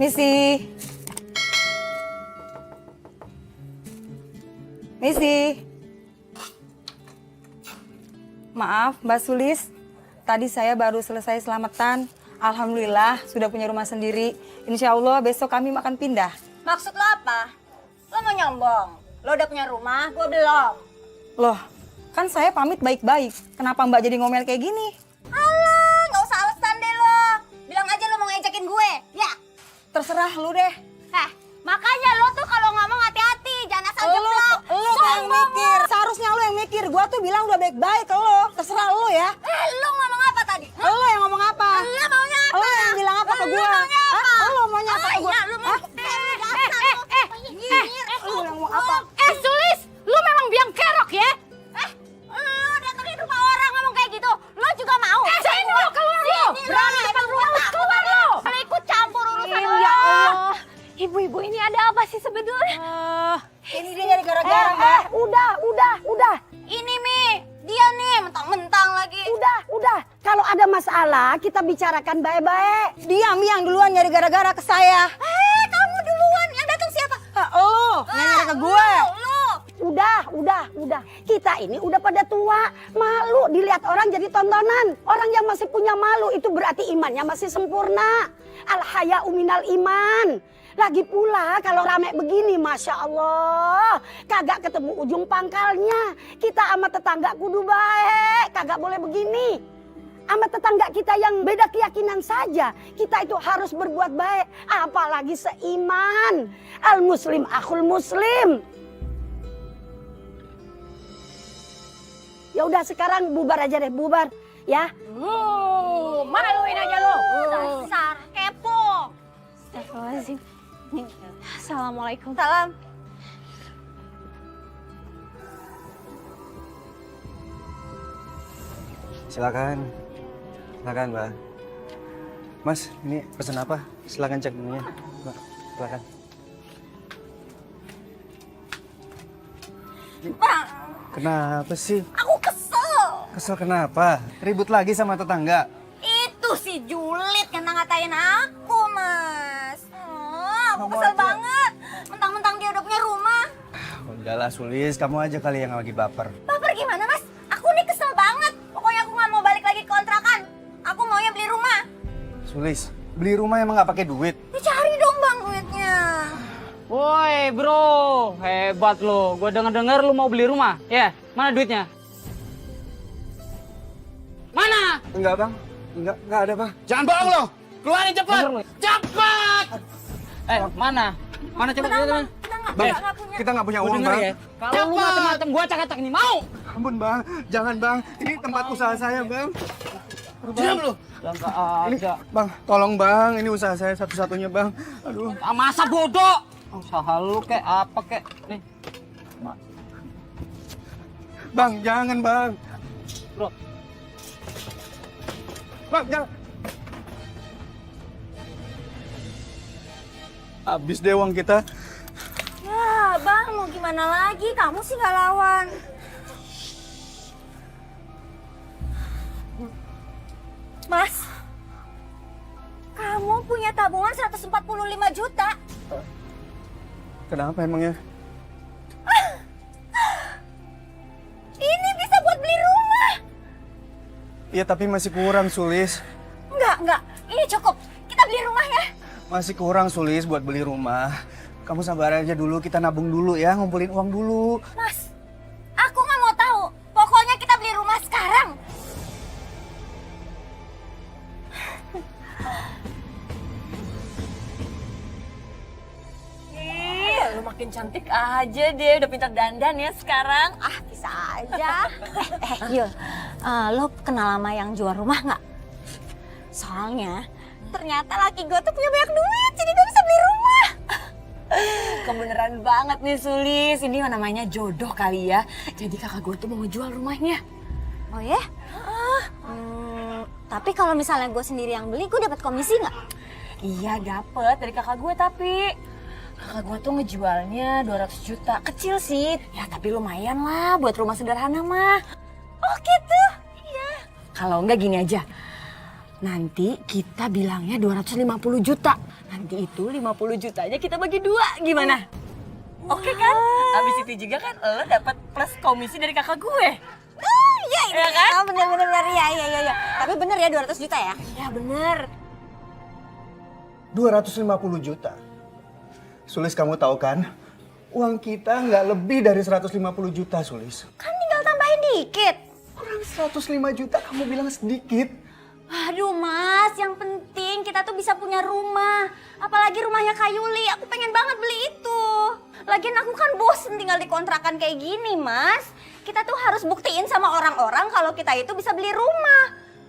Misi. Misi. Maaf, Mbak Sulis. Tadi saya baru selesai selamatan. Alhamdulillah sudah punya rumah sendiri. Insya Allah besok kami akan pindah. Maksud lo apa? Lo mau nyombong? Lo udah punya rumah, gue belum. Loh, kan saya pamit baik-baik. Kenapa Mbak jadi ngomel kayak gini? Alah, nggak usah alasan deh lo. Bilang aja lo mau ngejekin gue, ya? Terserah lu deh. Makanya lo tuh kalau ngomong hati-hati, jangan asal jeplak. Lu yang mikir. Seharusnya lu yang mikir. Gua tuh bilang udah baik-baik ke lo. Terserah lu ya. Lo ngomong apa tadi? Lu yang ngomong apa? Lo maunya apa? Lu yang bilang apa ke gua? Lu maunya apa ke gua? Iya, lo mau. Lu yang mau apa? Sulis, lu memang biang kerok ya? Lo datengin rumah orang ngomong kayak gitu, lo juga mau? Sini lo, keluar lo! Berani depan rumah lo, keluar lo! Lo ikut campur urusan Ya lo. Allah, ibu-ibu ini ada apa sih sebetulnya? Ini dia nyari gara-gara, Mbak. Udah. Ini Mi, dia nih mentang-mentang lagi. Udah. Kalau ada masalah, kita bicarakan baik-baik. Dia Mi yang duluan nyari gara-gara ke saya. Kamu duluan, yang datang siapa? Lu yang nyari ke gue. Lo. Udah. Kita ini udah pada tua. Malu dilihat orang jadi tontonan. Orang yang masih punya malu itu berarti imannya masih sempurna. Al-haya'u minal iman. Lagi pula kalau rame begini, Masya Allah. Kagak ketemu ujung pangkalnya. Kita sama tetangga kudu baik. Kagak boleh begini. Sama tetangga kita yang beda keyakinan saja. Kita itu harus berbuat baik. Apalagi seiman. Al-muslim akhul muslim. Ya udah sekarang bubar aja deh, bubar. Ya. Maluin aja lo! Dasar kepo. Astagfirullahaladzim. Assalamualaikum. Salam. Silakan, Mbak. Mas, ini pesan apa? Silakan cek menunya, Mbak. Silakan. Bang, Kenapa sih? aku kesel. Kesel kenapa? Ribut lagi sama tetangga? Itu si Julid yang ngatain aku, Mas. Aku Kamu kesel aja. banget. Mentang-mentang dia udah punya rumah. Udahlah, Sulis. Kamu aja kali yang lagi baper. Baper gimana, Mas? Aku nih kesel banget. Pokoknya aku nggak mau balik lagi ke kontrakan. Aku maunya beli rumah. Sulis, beli rumah emang nggak pakai duit? Dicari dong, Bang, duitnya. Woi bro, hebat lo. Gue denger-denger lu mau beli rumah. Ya, mana duitnya? Mana? Enggak, Bang. Enggak ada, Bang. Jangan bohong lo. Keluarin cepet. Cepet. Mana? Mana cepet? Tenang, Bang, nggak punya. kita nggak punya Gua uang, denger Bang. ya. Kalau lu macem-macem gue caketak nih, mau? Ampun, Bang. Jangan, Bang. Ini tempat usaha saya, Bang. Diam lu. Yang gak Ini, ada. Bang, tolong, Bang. Ini usaha saya satu-satunya, Bang. Aduh. Masa bodoh? Usaha lu kek apa kek? Nih. Bang, jangan, Bang. Bro. Bang, jangan. Habis deh uang kita. Ya, Bang, mau gimana lagi? Kamu sih nggak lawan. Mas, kamu punya tabungan 145 juta. Kenapa emangnya? Ini bisa buat beli rumah. Iya, tapi masih kurang, Sulis. Enggak. Ini cukup. Kita beli rumah ya. Masih kurang, Sulis, buat beli rumah. Kamu sabar aja dulu, kita nabung dulu ya, ngumpulin uang dulu. Mas, aku nggak mau tahu. Pokoknya kita beli rumah sekarang. Ih, lu makin cantik aja deh. Udah pintar dandan ya sekarang. Ah, bisa aja. Yul, lo kenal sama yang jual rumah nggak? Soalnya ternyata laki gue tuh punya banyak duit, jadi gue bisa beli rumah. Kebeneran banget nih Sulis, ini namanya jodoh kali ya. Jadi kakak gue tuh mau ngejual rumahnya. Oh ya? Tapi kalau misalnya gue sendiri yang beli, gue dapat komisi nggak? Iya dapet dari kakak gue tapi kakak gue tuh ngejualnya 200 juta. Kecil sih, ya tapi lumayan lah buat rumah sederhana mah. Oh gitu? Iya. Kalau enggak gini aja, Nanti kita bilangnya 250 juta. Nanti itu 50 jutanya kita bagi 2. Gimana? Oke kan? Habis itu juga kan lo dapat plus komisi dari kakak gue. Iya, iya kan? Oh, bener. Iya. Tapi bener ya 200 juta ya? Iya, bener. 250 juta. Sulis, kamu tahu kan? Uang kita nggak lebih dari 150 juta, Sulis. Kan tinggal tambahin dikit. Kurang 105 juta, kamu bilang sedikit. Aduh Mas, yang penting kita tuh bisa punya rumah. Apalagi rumahnya Kak Yuli, aku pengen banget beli itu. Lagian aku kan bosen tinggal di kontrakan kayak gini Mas. Kita tuh harus buktiin sama orang-orang kalau kita itu bisa beli rumah.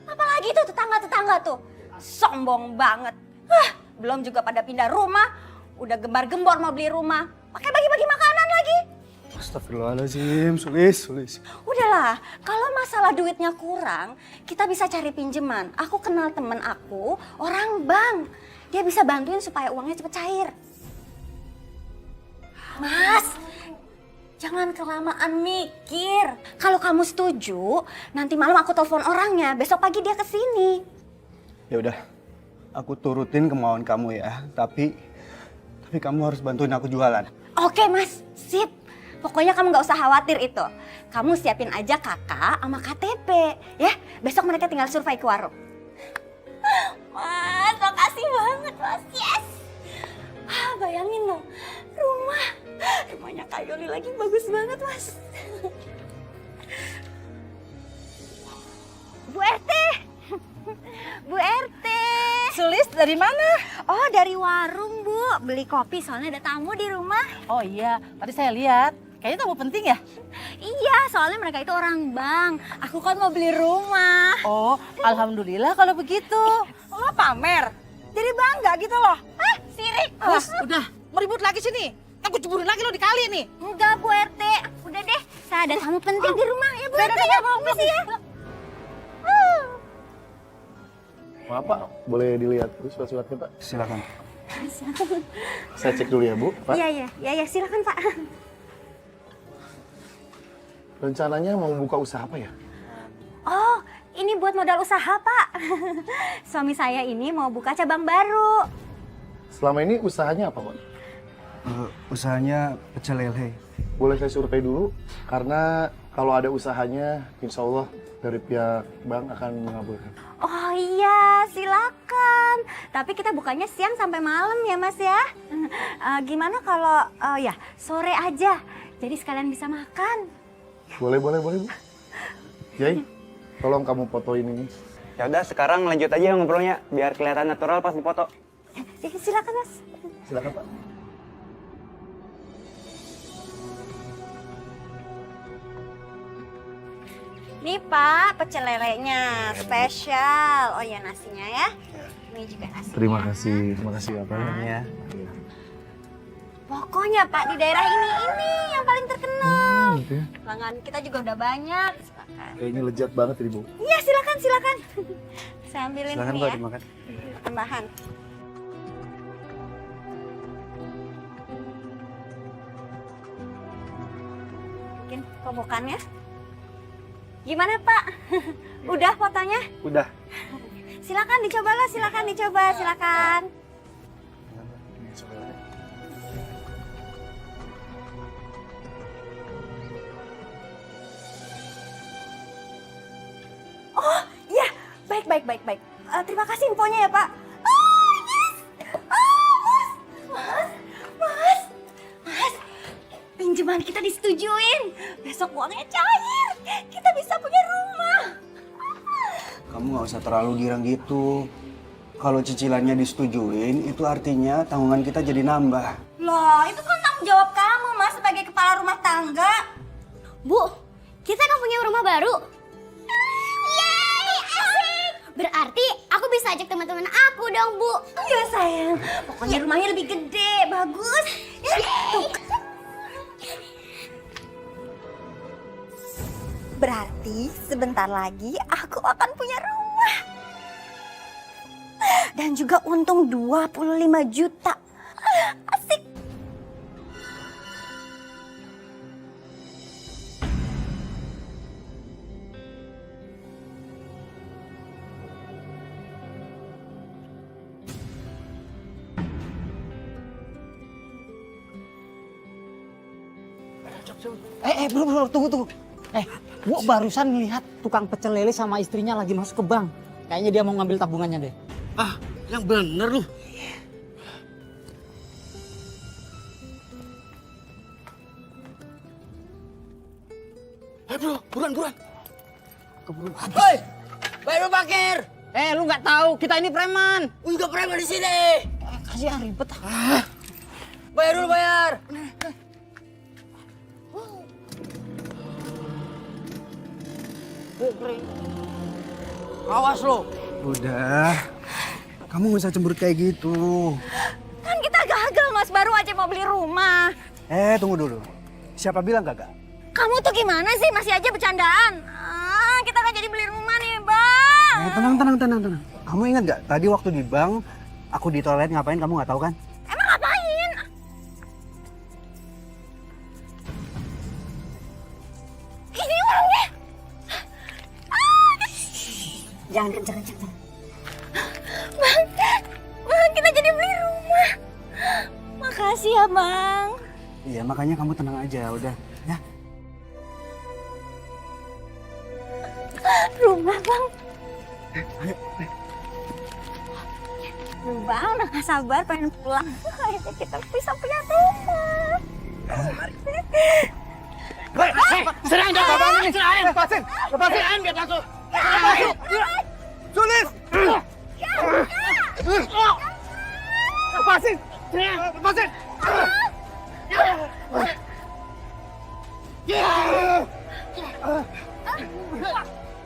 Apalagi tuh tetangga-tetangga tuh, sombong banget. Belum juga pada pindah rumah, udah gembar-gembor mau beli rumah. Pakai bagi-bagi makanan lagi. Astagfirullahaladzim, Sulis. Udahlah, kalau masalah duitnya kurang, kita bisa cari pinjaman. Aku kenal temen aku, orang bank. Dia bisa bantuin supaya uangnya cepet cair. Mas, jangan kelamaan mikir. Kalau kamu setuju, nanti malam aku telepon orangnya. Besok pagi dia kesini. Ya udah, aku turutin kemauan kamu ya. Tapi kamu harus bantuin aku jualan. Oke Mas, sip. Pokoknya kamu gak usah khawatir itu. Kamu siapin aja kakak sama KTP. Ya, besok mereka tinggal survei ke warung. Mas, makasih banget Mas. Yes. Bayangin loh, rumahnya Kak Yuli lagi bagus banget Mas. Bu RT. Bu RT. Sulis dari mana? Oh, dari warung Bu. Beli kopi soalnya ada tamu di rumah. Oh iya, tadi saya lihat. Kayaknya tamu penting ya? Iya, soalnya mereka itu orang bank. Aku kan mau beli rumah. Oh, alhamdulillah kalau begitu. Lo pamer? Jadi bangga gitu loh. Hah, sirik. Bos, udah. Mau ribut lagi sini. Aku ceburin lagi lo di kali nih. Enggak, Bu RT. Udah deh, saya ada tamu penting di rumah ya, Bu RT ya. Makasih ya. Maaf Pak, boleh dilihat dulu surat-suratnya Pak? Silakan. Saya cek dulu ya Bu, Pak. Iya, silakan Pak. Rencananya mau buka usaha apa ya? Oh, ini buat modal usaha, Pak. Suami saya ini mau buka cabang baru. Selama ini usahanya apa Pak? Usahanya pecel lele. Boleh saya survei dulu? Karena kalau ada usahanya, insya Allah dari pihak bank akan mengabulkan. Oh iya, silakan. Tapi kita bukanya siang sampai malam ya, Mas ya. Gimana kalau ya sore aja? Jadi sekalian bisa makan. Boleh Bu. Yai, tolong kamu fotoin ini. Ya udah, sekarang lanjut aja ngobrolnya biar kelihatan natural pas dipoto. Silakan, Mas. Silakan Pak. Nih Pak, pecel lelenya spesial. Oh ya, nasinya ya. Ini juga nasinya. Terima kasih Bapak. Ya. Pokoknya Pak, di daerah ini yang paling terkenal. Gitu ya. Pelanggan kita juga udah banyak. Silakan. Kayaknya lezat banget ini Bu. Iya, silakan. Saya ambilin Silakan ini Pak, ya. dimakan. Tambahan. Mungkin kobokannya. Gimana Pak? Udah fotonya? Udah. Silakan dicobalah, silakan. Oh iya, baik. Terima kasih infonya ya Pak. Oh yes, Mas, pinjaman kita disetujuin. Besok uangnya cair, kita bisa punya rumah. Kamu nggak usah terlalu girang gitu. Kalau cicilannya disetujuin, itu artinya tanggungan kita jadi nambah. Loh, itu kan tanggung jawab kamu Mas sebagai kepala rumah tangga. Bu, kita kan punya rumah baru. Yeay, asik. Berarti aku bisa ajak teman-teman aku dong, Bu. Iya sayang, pokoknya rumahnya lebih gede, bagus. Ya, tuh. Berarti sebentar lagi aku akan punya rumah. Dan juga untung 25 juta. Asik. Bro, tunggu. Gua barusan ngelihat tukang pecel lele sama istrinya lagi masuk ke bank. Kayaknya dia mau ngambil tabungannya deh. Ah, yang bener lu. Bro, buruan. Hoi, baru parkir. Lu nggak tahu kita ini preman. Enggak preman di sini. Kasihan ribet. Bayar dulu, bayar. Awas lo. Udah. Kamu nggak usah cemberut kayak gitu. Kan kita gagal Mas, baru aja mau beli rumah. Tunggu dulu. Siapa bilang gagal? Kamu tuh gimana sih, masih aja bercandaan? Kita kan jadi beli rumah nih Bang. Tenang. Kamu ingat nggak tadi waktu di bank aku di toilet ngapain, kamu nggak tahu kan? Emang ngapain? Ini orangnya. Jangan kenceng. Bang, kita jadi beli rumah. Makasih ya Bang. Iya, makanya kamu tenang aja, udah. Ya. Rumah Bang. Bang, udah gak sabar pengen pulang. Akhirnya kita bisa punya rumah. Serang dia, lepasin biar langsung. Sulis! Lepasin.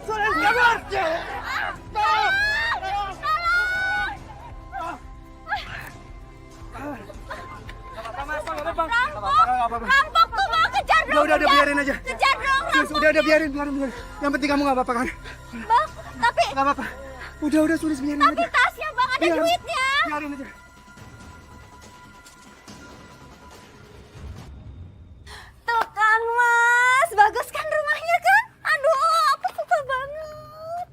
Sulis, kabur. Rampok tuh Bang, kejar dong. Udah biarin aja. Kejar dong. Sulis, udah biarin. Yang penting kamu nggak apa-apa kan? Bang, tapi Nggak apa-apa. Udah Sulis, biarin aja. tasnya Bang ada Biarin. duitnya. Biarin aja. Tuh kan Mas, bagus kan rumahnya kan? Aduh, aku suka banget.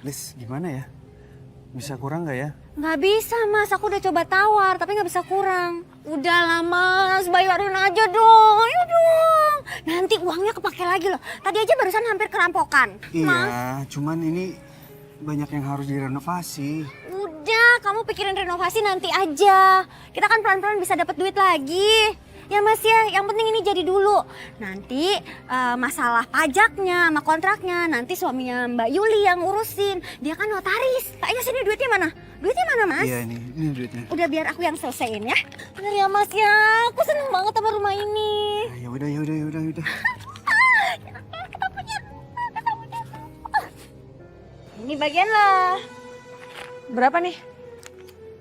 Lis, gimana ya? Bisa kurang nggak ya? Nggak bisa Mas, aku udah coba tawar tapi nggak bisa kurang. Udahlah Mas, bayarin aja dong, ayo dong. Nanti uangnya kepake lagi loh. Tadi aja barusan hampir kerampokan. Mas, Iya, cuman ini banyak yang harus direnovasi. udah kamu pikirin renovasi nanti aja. Kita kan pelan-pelan bisa dapat duit lagi. Ya Mas ya, yang penting ini jadi dulu. Nanti masalah pajaknya sama kontraknya nanti suaminya Mbak Yuli yang urusin. Dia kan notaris. Ayo sini duitnya mana? Duitnya mana Mas? Iya, ini duitnya. Udah biar aku yang selesaiin ya. Bener ya Mas ya, aku seneng banget sama rumah ini. Ya udah. Kita punya Ini bagian lah. Berapa nih?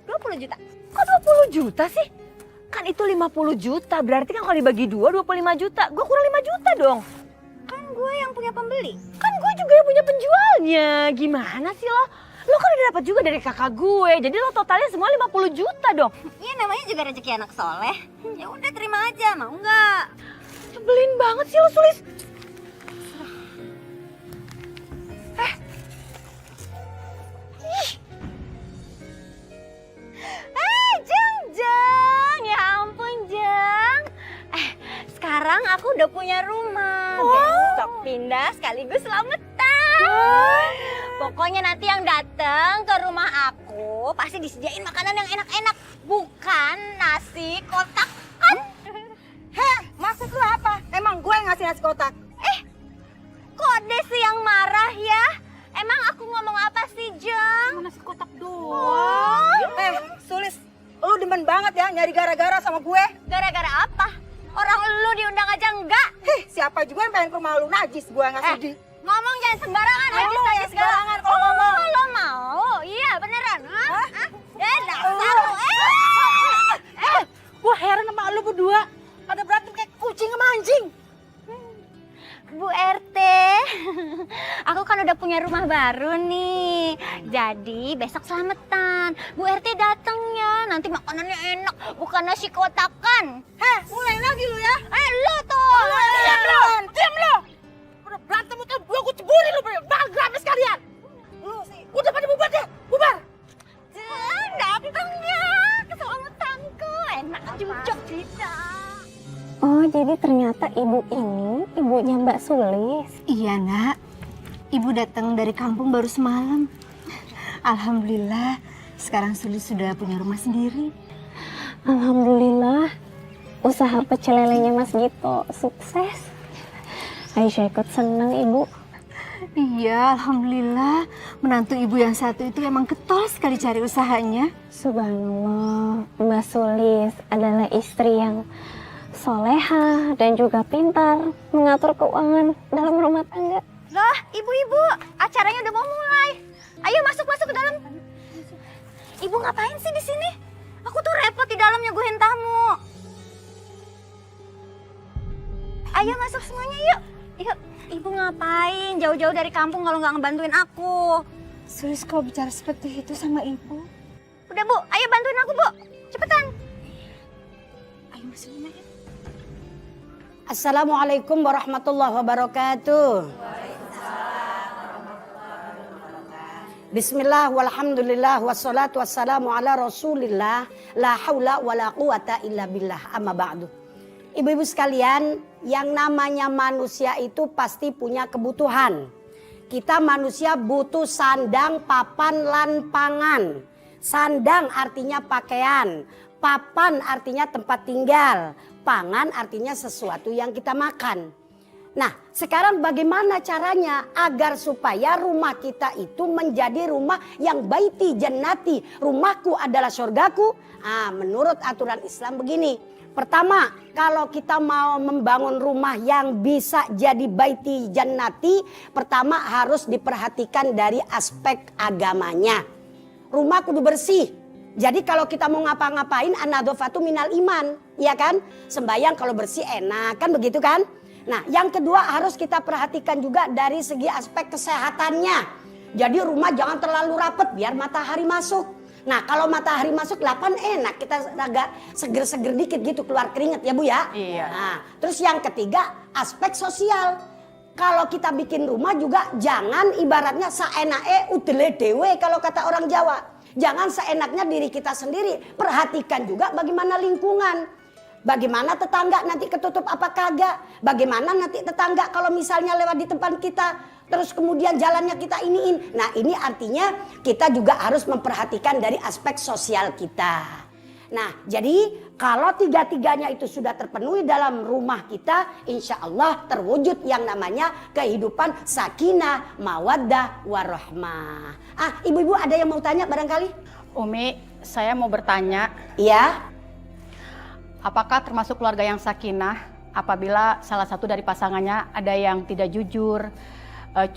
20 juta. Kok 20 juta sih? Kan itu 50 juta, berarti kan kalau dibagi 2, 25 juta. Gue kurang 5 juta dong. Kan gue yang punya pembeli. Kan gue juga yang punya penjualnya. Gimana sih lo? Lo kan udah dapat juga dari kakak gue, jadi lo totalnya semua 50 juta dong. Iya namanya juga rezeki anak soleh. Ya udah terima aja, mau nggak? Nyebelin banget sih lo, Sulis. Jeng, ya ampun Jeng. Sekarang aku udah punya rumah. Besok pindah sekaligus selamatan. Pokoknya nanti yang datang ke rumah aku pasti disediain makanan yang enak-enak. Bukan nasi kotak kan? Maksud lu apa? Emang gue yang ngasih nasi kotak? Kok Desi yang marah ya? Emang aku ngomong apa sih Jeng? Nasi kotak doang. Sulis, lu demen banget ya nyari gara-gara sama gue. Gara-gara apa? Orang lu diundang aja enggak? Siapa juga yang pengen ke rumah lu, najis gue nggak sudi. Ngomong jangan sembarangan, najis najis sembarangan kalau ngomong. Lo mau? Iya beneran. Hah? Dasar lu. Gue heran sama lo berdua. Pada berantem kayak kucing sama anjing. Bu RT, aku kan udah punya rumah baru nih. Jadi besok selamatan. Bu RT datang ya, nanti makanannya enak, bukan nasi kotakan. Mulai lagi lu ya. Lo tuh. Diam lo. Udah berantem itu gue ceburin lo. Bangga sekalian. Lu sih. Udah pada bubar deh. Bubar. Datang ya, keselamatanku. Enak juga kita. Oh, jadi ternyata ibu ini ibunya Mbak Sulis. Iya nak, ibu datang dari kampung baru semalam. Alhamdulillah, sekarang Sulis sudah punya rumah sendiri. Alhamdulillah, usaha pecel lelenya Mas Gito sukses. Aisyah ikut senang ibu. Iya, alhamdulillah. Menantu ibu yang satu itu emang getol sekali cari usahanya. Subhanallah, Mbak Sulis adalah istri yang soleha dan juga pintar mengatur keuangan dalam rumah tangga. Loh, ibu-ibu, acaranya udah mau mulai. Ayo masuk ke dalam. Ibu ngapain sih di sini? Aku tuh repot di dalam nyuguhin tamu. Ayo masuk semuanya yuk. Yuk, ibu ngapain jauh-jauh dari kampung kalau nggak ngebantuin aku? Sulis kau bicara seperti itu sama ibu? Udah bu, ayo bantuin aku bu, cepetan. Ayo masuk rumah ya. Assalamualaikum warahmatullahi wabarakatuh. Bismillah walhamdulillah wassalatu wassalamu ala rasulillah la haula wala quwata illa billah amma ba'du. Ibu-ibu sekalian, yang namanya manusia itu pasti punya kebutuhan. Kita manusia butuh sandang, papan, lan pangan. Sandang artinya pakaian, papan artinya tempat tinggal, pangan artinya sesuatu yang kita makan. Nah, sekarang bagaimana caranya agar supaya rumah kita itu menjadi rumah yang baiti jannati, rumahku adalah surgaku? Menurut aturan Islam begini. Pertama, kalau kita mau membangun rumah yang bisa jadi baiti jannati, pertama harus diperhatikan dari aspek agamanya. Rumah kudu bersih. Jadi kalau kita mau ngapa-ngapain, an-nadhofatu minal iman, ya kan? Sembayang kalau bersih enak, kan begitu kan? Nah, yang kedua harus kita perhatikan juga dari segi aspek kesehatannya. Jadi rumah jangan terlalu rapat biar matahari masuk. Nah, kalau matahari masuk 8 enak, kita agak seger-seger dikit gitu, keluar keringet ya Bu ya. Iya. Nah, terus yang ketiga aspek sosial. Kalau kita bikin rumah juga jangan ibaratnya saenake udele dewe kalau kata orang Jawa. Jangan seenaknya diri kita sendiri. Perhatikan juga bagaimana lingkungan. Bagaimana tetangga nanti ketutup apa kagak. Bagaimana nanti tetangga kalau misalnya lewat di tempat kita. Terus kemudian jalannya kita iniin. Nah ini artinya kita juga harus memperhatikan dari aspek sosial kita. Nah jadi kalau tiga-tiganya itu sudah terpenuhi dalam rumah kita, insya Allah terwujud yang namanya kehidupan sakinah, mawaddah, warahmah. Ibu-ibu ada yang mau tanya barangkali? Umi, saya mau bertanya. Iya. Apakah termasuk keluarga yang sakinah apabila salah satu dari pasangannya ada yang tidak jujur,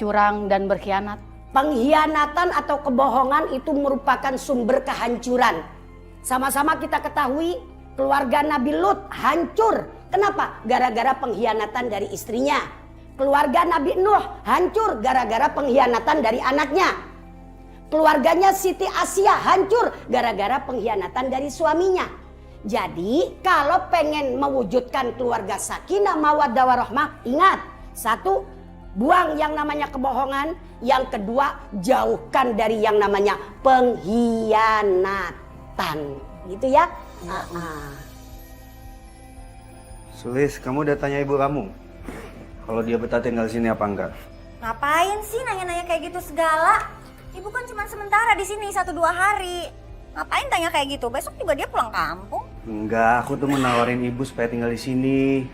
curang dan berkhianat? Pengkhianatan atau kebohongan itu merupakan sumber kehancuran. Sama-sama kita ketahui keluarga Nabi Lut hancur. Kenapa? Gara-gara pengkhianatan dari istrinya. Keluarga Nabi Nuh hancur gara-gara pengkhianatan dari anaknya. Keluarganya Siti Asia hancur gara-gara pengkhianatan dari suaminya. Jadi kalau pengen mewujudkan keluarga sakinah mawaddah warahmah, ingat, satu, buang yang namanya kebohongan. Yang kedua, jauhkan dari yang namanya pengkhianatan. Gitu ya. Sulis, kamu udah tanya ibu kamu kalau dia betah tinggal sini apa enggak? Ngapain sih nanya-nanya kayak gitu segala? Ibu kan cuma sementara di sini 1-2 hari. Ngapain tanya kayak gitu? Besok juga dia pulang kampung. Enggak, aku tuh mau nawarin ibu supaya tinggal di sini.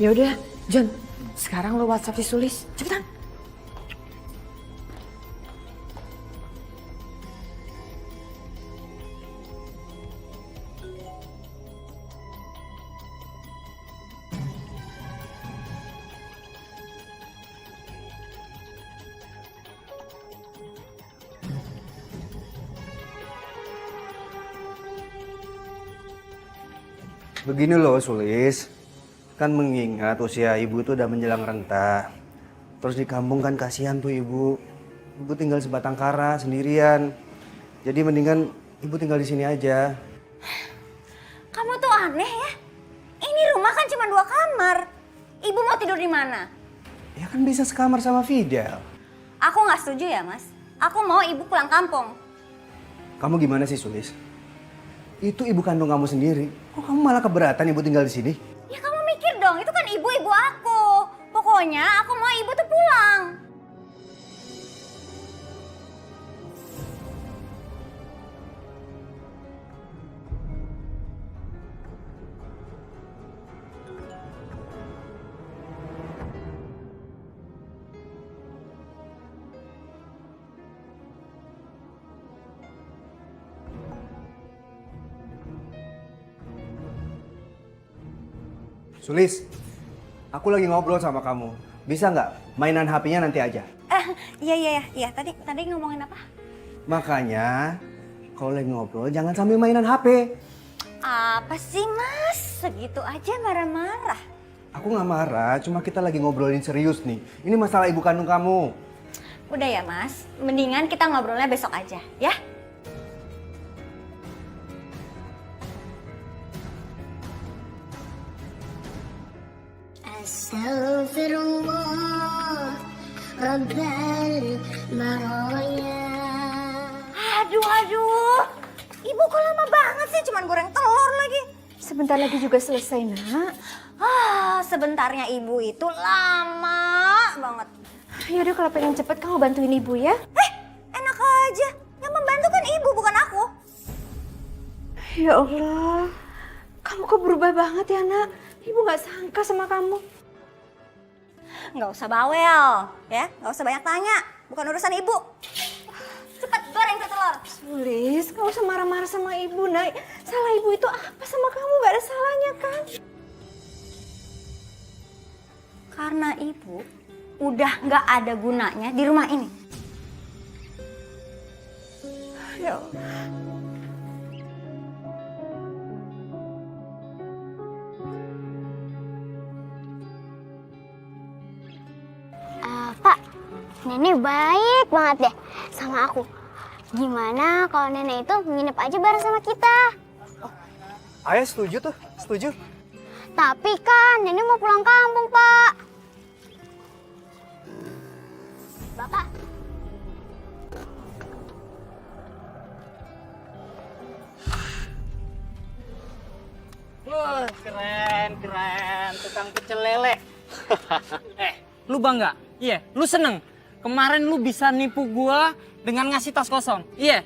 Ya udah, John. Sekarang lo WhatsApp si Sulis. Cepetan. Begini loh Sulis, kan mengingat usia ibu tuh udah menjelang renta. Terus di kampung kan kasihan tuh ibu. Ibu tinggal sebatang kara sendirian. Jadi mendingan ibu tinggal di sini aja. Kamu tuh aneh ya. Ini rumah kan cuma 2 kamar. Ibu mau tidur di mana? Ya kan bisa sekamar sama Fidel. Aku nggak setuju ya mas. Aku mau ibu pulang kampung. Kamu gimana sih Sulis? Itu ibu kandung kamu sendiri. Kok kamu malah keberatan ibu tinggal di sini? Ya kamu mikir dong, itu kan ibu aku. Pokoknya aku mau ibu tuh pulang. Sulis, aku lagi ngobrol sama kamu. Bisa nggak mainan HP-nya nanti aja? Iya. Tadi ngomongin apa? Makanya, kalau lagi ngobrol jangan sambil mainan HP. Apa sih Mas? Segitu aja marah-marah. Aku nggak marah, cuma kita lagi ngobrolin serius nih. Ini masalah ibu kandung kamu. Udah ya Mas, mendingan kita ngobrolnya besok aja ya. Astaghfirullah Rabbal Maraya. Aduh. Ibu kok lama banget sih, cuman goreng telur lagi. Sebentar lagi juga selesai, Nak. Sebentarnya ibu itu lama banget. Yaudah kalau pengen cepet kamu bantuin ibu ya. Enak aja. Yang membantu kan ibu, bukan aku. Ya Allah, kamu kok berubah banget ya, Nak? Ibu gak sangka sama kamu. Nggak usah bawel, ya. Nggak usah banyak tanya. Bukan urusan ibu. Cepet goreng tuh telur. Sulis, gak usah marah-marah sama ibu, Nak. Salah ibu itu apa sama kamu? Gak ada salahnya kan? Karena ibu udah nggak ada gunanya di rumah ini. Ya Allah. Pak, nenek baik banget deh sama aku. Gimana kalau nenek itu nginep aja bareng sama kita? Ayah setuju tuh, setuju. Tapi kan nenek mau pulang kampung, Pak. Bapak. Wah, keren. Tukang pecel lele. Lu bangga? Iya, lu seneng? Kemarin lu bisa nipu gua dengan ngasih tas kosong. Iya.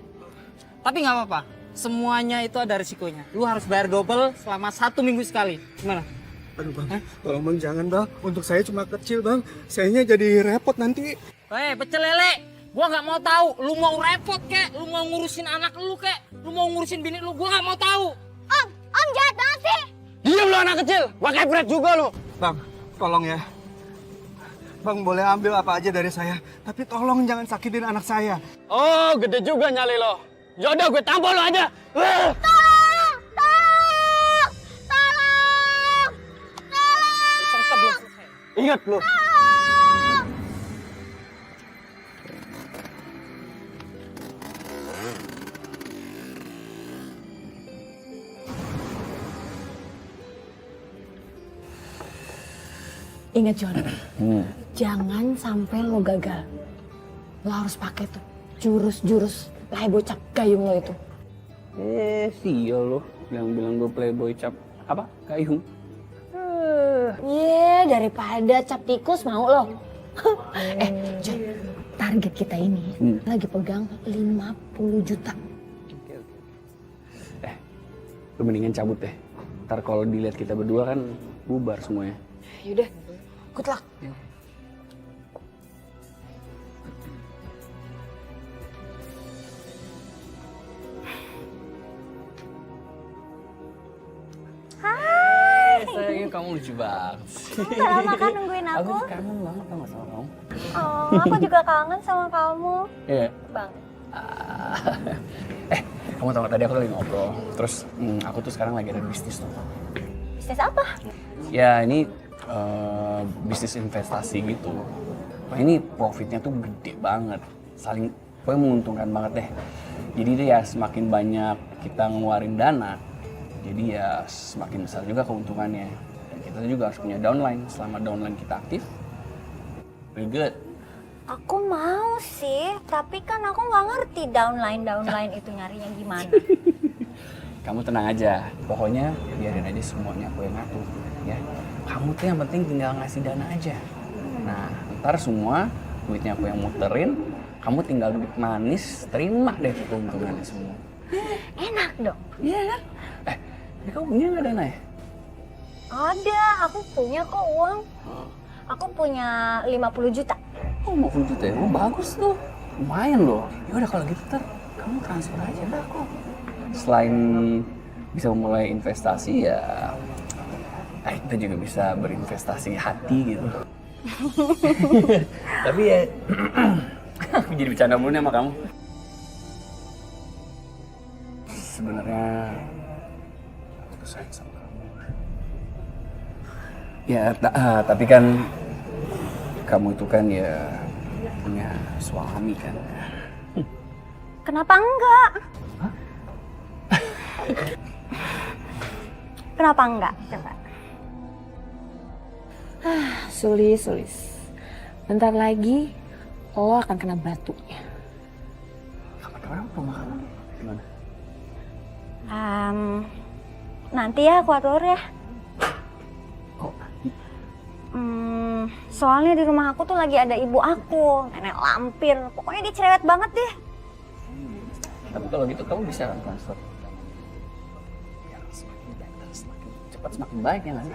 Tapi nggak apa-apa. Semuanya itu ada risikonya. Lu harus bayar double selama 1 minggu sekali. Gimana? Aduh bang, tolong bang jangan bang. Untuk saya cuma kecil bang. Sayanya jadi repot nanti. Hei, pecel lele. Gua nggak mau tahu. Lu mau repot kek? Lu mau ngurusin anak lu kek? Lu mau ngurusin bini lu? Gua nggak mau tahu. Om jahat banget sih. Diam lu anak kecil, pakai berat juga lu. Bang, tolong ya. Bang boleh ambil apa aja dari saya. Tapi tolong jangan sakitin anak saya. Oh, gede juga nyali lo. Yaudah gue tampol lo aja. Ingat lu. Ingat John, jangan sampai lo gagal. Lo harus pakai tuh jurus-jurus playboy cap gayung lo itu. Sial lo yang bilang gue playboy cap apa? Gayung. Daripada cap tikus mau lo. John, target kita ini lagi pegang 50 juta. Lu mendingan cabut deh. Ntar kalau dilihat kita berdua kan bubar semuanya. Yaudah, good luck. Hai. Sayang, kamu lucu banget. Udah lama kan nungguin aku? Aku kangen banget sama kamu. Oh, aku juga kangen sama kamu. Iya. Bang. Kamu tau gak, tadi aku lagi ngobrol. Terus aku tuh sekarang lagi ada bisnis tuh. Bisnis apa? Ya ini bisnis investasi gitu. Wah ini profitnya tuh gede banget. Pokoknya menguntungkan banget deh. Jadi deh ya semakin banyak kita ngeluarin dana, jadi ya semakin besar juga keuntungannya. Dan kita juga harus punya downline. Selama downline kita aktif, very good. Aku mau sih, tapi kan aku nggak ngerti downline itu nyarinya gimana. kamu tenang aja. Pokoknya biarin aja semuanya aku yang ngatur, ya. Kamu tuh yang penting tinggal ngasih dana aja. Nah, ntar semua duitnya aku yang muterin, kamu tinggal duduk manis, terima deh keuntungannya semua. Enak dong. Iya kan? Ini kamu punya nggak dana ya? Ada, aku punya kok uang. Aku punya 50 juta. Oh, 50 juta ya? Oh, bagus tuh. Lumayan loh. Ya udah kalau gitu ntar kamu transfer aja ke aku. Selain bisa memulai investasi ya, kita juga bisa berinvestasi hati gitu. Tapi ya, aku jadi bercanda mulu nih sama kamu. Sebenarnya aku sayang sama kamu. Ya, tapi kan kamu itu kan ya punya suami kan. Kenapa enggak? Kenapa enggak? Coba. Sulis. Bentar lagi lo akan kena batunya. Kapan rumah kamu? Gimana? Nanti ya aku atur ya. Soalnya di rumah aku tuh lagi ada ibu aku, nenek lampir. Pokoknya dia cerewet banget deh. Tapi kalau gitu kamu bisa transfer. Ya, semakin better, semakin cepat semakin baik ya nggak sih?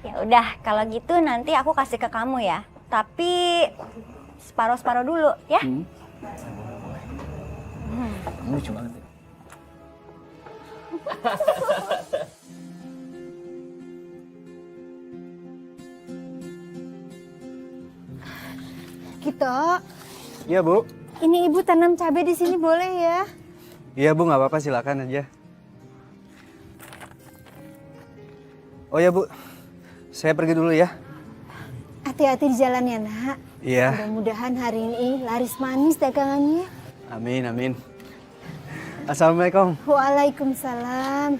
Ya udah, kalau gitu nanti aku kasih ke kamu ya. Tapi separuh-separuh dulu ya. Kamu lucu banget ya. Gitu. Iya, Bu. Ini ibu tanam cabai di sini boleh ya? Iya, Bu, nggak apa-apa, silakan aja. Oh ya, Bu. Saya pergi dulu ya. Hati-hati di jalan ya, Nak. Iya. Mudah-mudahan hari ini laris manis dagangannya. Amin. Assalamualaikum. Waalaikumsalam.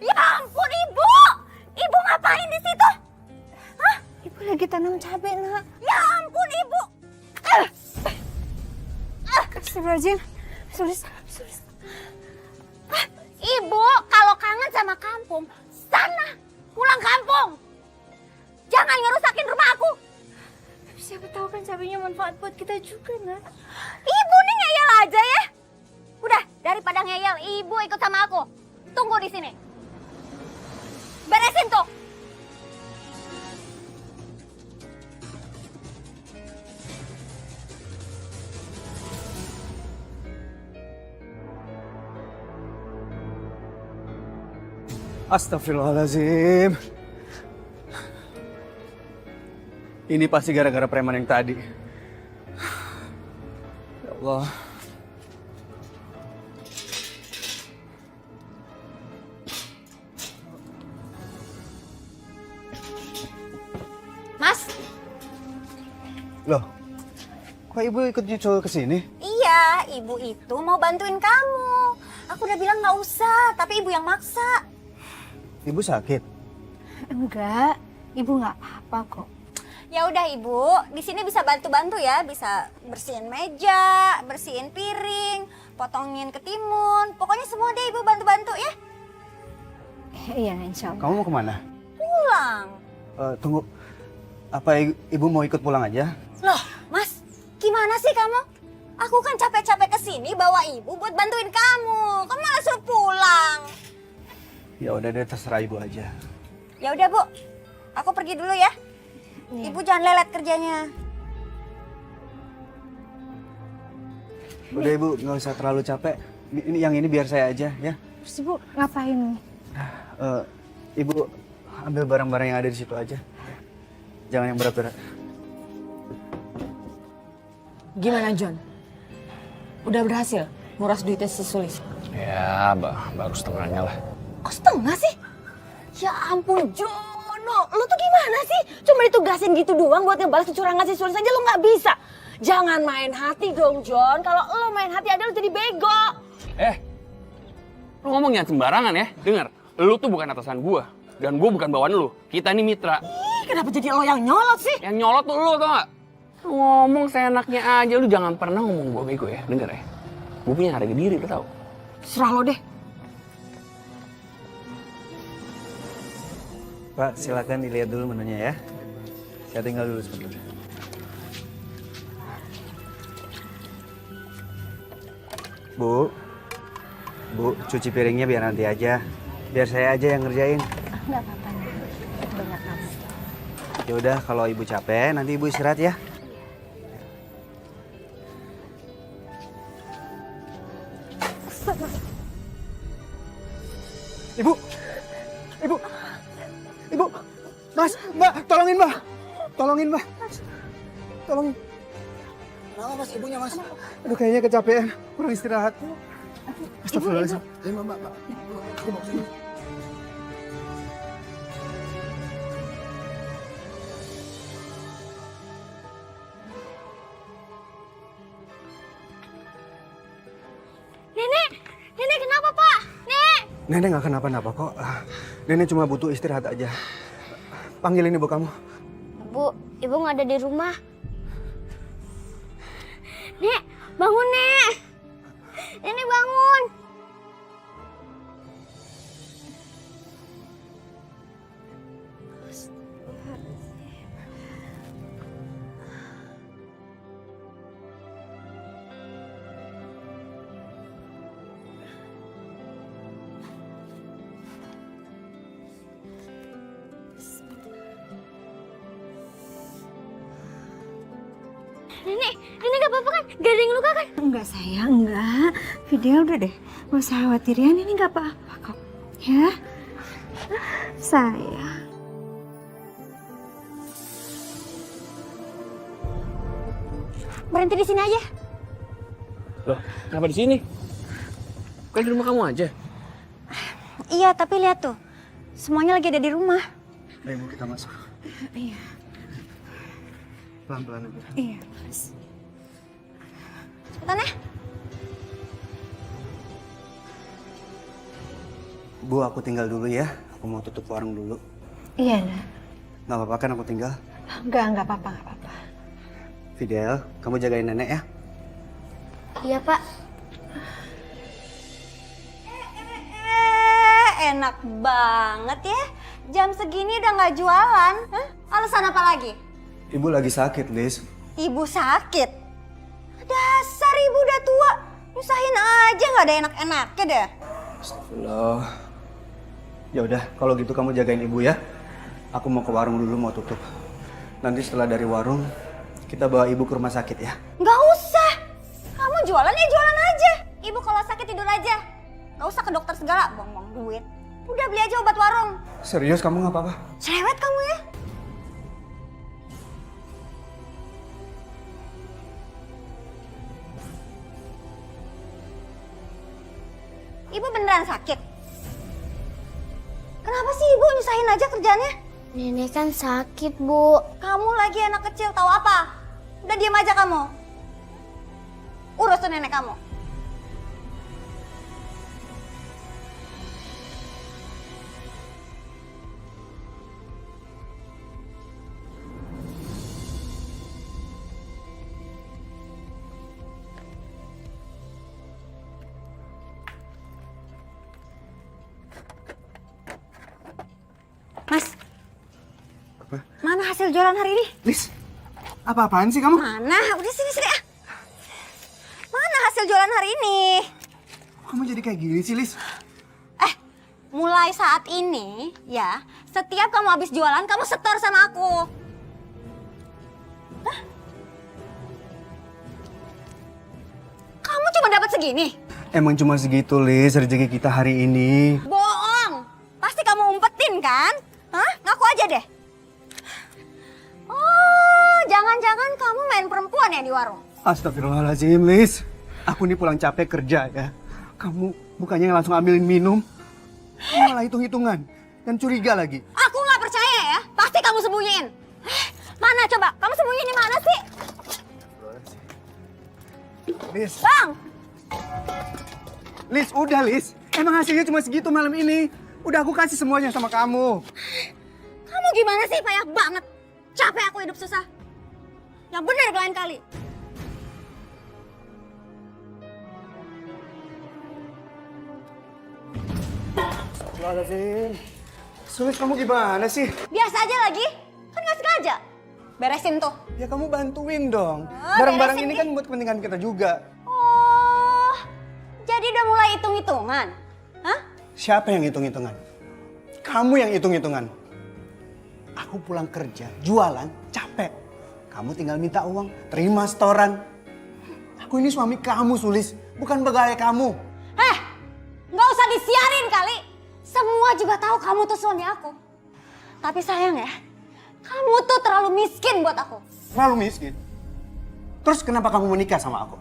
Ya ampun ibu! Ibu ngapain di situ? Hah? Ibu lagi tanam cabai, Nak. Ya ampun ibu! Astagfirullahaladzim. Sulis. Ibu kalau kangen sama kampung, sana pulang kampung. Jangan ngerusakin rumah aku. Siapa tahu kan cabainya manfaat buat kita juga, Nak. Ibu nih ngeyel aja ya. Udah, daripada ngeyel, ibu ikut sama aku. Tunggu di sini. Beresin tuh. Astagfirullahaladzim. Ini pasti gara-gara preman yang tadi. Ya Allah. Mas, Loh, kok ibu ikut nyusul ke sini? iya, ibu itu mau bantuin kamu. Aku udah bilang nggak usah, tapi ibu yang maksa. Ibu sakit? Enggak, ibu nggak apa-apa kok. Ya udah ibu, di sini bisa bantu-bantu ya, bisa bersihin meja, bersihin piring, potongin ketimun, pokoknya semua deh ibu bantu-bantu ya. Iya, insya Allah. Kamu mau kemana? Pulang. Tunggu, apa ibu mau ikut pulang aja? Loh, Mas, gimana sih kamu? Aku kan capek-capek kesini bawa ibu buat bantuin kamu. Kamu malah suruh pulang. Ya udah deh, terserah ibu aja. Ya udah bu, aku pergi dulu ya. Ibu jangan lelet kerjanya. Udah ibu, nggak usah terlalu capek. Yang ini biar saya aja ya. Terus ibu ngapain? Ibu ambil barang-barang yang ada di situ aja. Jangan yang berat-berat. Gimana, John? Udah berhasil nguras duitnya si Sulis? Ya, baru setengahnya lah. Kok setengah sih? Ya ampun, Jono. Lu tuh gimana sih? Cuma ditugasin gitu doang buat ngebalas kecurangan si Sulis aja lu nggak bisa. Jangan main hati dong, John. Kalau lu main hati aja lu jadi bego. Lu ngomong jangan sembarangan ya. Dengar, lu tuh bukan atasan gua. Dan gue bukan bawaan lu. Kita ini mitra. Kenapa jadi lo yang nyolot sih? Yang nyolot tuh lu, tau gak? Ngomong seenaknya aja. Lu jangan pernah ngomong gue bego ya. Denger ya. Gue punya harga diri, lu tau. Serah lo deh. Pak, silakan dilihat dulu menunya ya. Saya tinggal dulu sebentar. Bu, cuci piringnya biar nanti aja. Biar saya aja yang ngerjain. Nggak apa-apa nih, banyak kamu. Ya udah, kalau ibu capek, nanti ibu istirahat ya. Ibu, Mas, Mbak, tolongin Mbak. Tolongin Mbak. Tolongin. Kenapa Mas ibunya Mas? Aduh, kayaknya kecapean, kurang istirahat. Astagfirullahaladzim. Mbak. Aku mau sini. Nenek kenapa Pak? Nek! Nenek nggak kenapa-napa kok. Nenek cuma butuh istirahat aja. Panggilin ibu kamu. Ibu nggak ada di rumah. Nek, bangun Nek! Nenek bangun! Nenek gak apa-apa kan? Gak ada yang luka kan? Enggak sayang, enggak. Fidel udah deh. Gak usah khawatir ya, ini gak apa-apa kok. Ya? Sayang. Berhenti di sini aja. Loh, kenapa di sini? Bukan di rumah kamu aja. Iya, tapi lihat tuh. Semuanya lagi ada di rumah. Ayo Bu, kita masuk. Iya. Pelan-pelan aja. Iya. Cepetan ya. Bu, aku tinggal dulu ya. Aku mau tutup warung dulu. Iya, Nak. Nggak apa-apa kan aku tinggal? Enggak apa-apa, enggak apa-apa. Fidel, kamu jagain nenek ya. Iya Pak. Enak banget ya. Jam segini udah nggak jualan. Hah? Alasan apa lagi? Ibu lagi sakit, Lis. Ibu sakit? Dasar ibu udah tua. Nyusahin aja nggak ada enak-enaknya deh. Astagfirullah. Ya udah, kalau gitu kamu jagain ibu ya. Aku mau ke warung dulu, mau tutup. Nanti setelah dari warung, kita bawa ibu ke rumah sakit ya. Nggak usah. Kamu jualan ya jualan aja. Ibu kalau sakit tidur aja. Nggak usah ke dokter segala, buang-buang duit. Udah beli aja obat warung. Serius kamu nggak apa-apa? Cerewet kamu ya. Ibu beneran sakit? Kenapa sih ibu nyusahin aja kerjanya? Nenek kan sakit, Bu. Kamu lagi anak kecil, tahu apa? Udah diam aja kamu. Urus tuh nenek kamu. Mas, Apa? mana hasil jualan hari ini? Lis, apa-apaan sih kamu? Mana? Udah sini ah. Mana hasil jualan hari ini? Kamu jadi kayak gini sih, Lis? Mulai saat ini, ya, setiap kamu habis jualan, kamu setor sama aku. Hah? Kamu cuma dapat segini? Emang cuma segitu, Lis, rezeki kita hari ini. Bohong. Pasti kamu umpetin kan? Hah? Ngaku aja deh. Oh, jangan-jangan kamu main perempuan ya di warung? Astagfirullahaladzim, Lis. Aku nih pulang capek kerja ya. Kamu bukannya langsung ambilin minum, malah hitung-hitungan dan curiga lagi. Aku nggak percaya ya. Pasti kamu sembunyiin. Mana coba? Kamu sembunyiin di mana sih? Lis. Bang! Lis, udah Lis. Emang hasilnya cuma segitu malam ini. Udah aku kasih semuanya sama kamu. Kamu gimana sih? Payah banget. Capek aku hidup susah. Yang bener lain kali. Astagfirullahaladzim. Sulis, kamu gimana sih? Biasa aja lagi. Kan gak sengaja. Beresin tuh. Ya kamu bantuin dong. Oh, Barang-barang beresin ini kan buat kepentingan kita juga. Oh, jadi udah mulai hitung-hitungan? Hah? Siapa yang hitung-hitungan? Kamu yang hitung-hitungan. Aku pulang kerja, jualan, capek. Kamu tinggal minta uang, terima setoran. Aku ini suami kamu, Sulis. Bukan pegawai kamu. Nggak usah disiarin kali. Semua juga tahu kamu tuh suami aku. Tapi sayang ya, kamu tuh terlalu miskin buat aku. Terlalu miskin. Terus kenapa kamu menikah sama aku?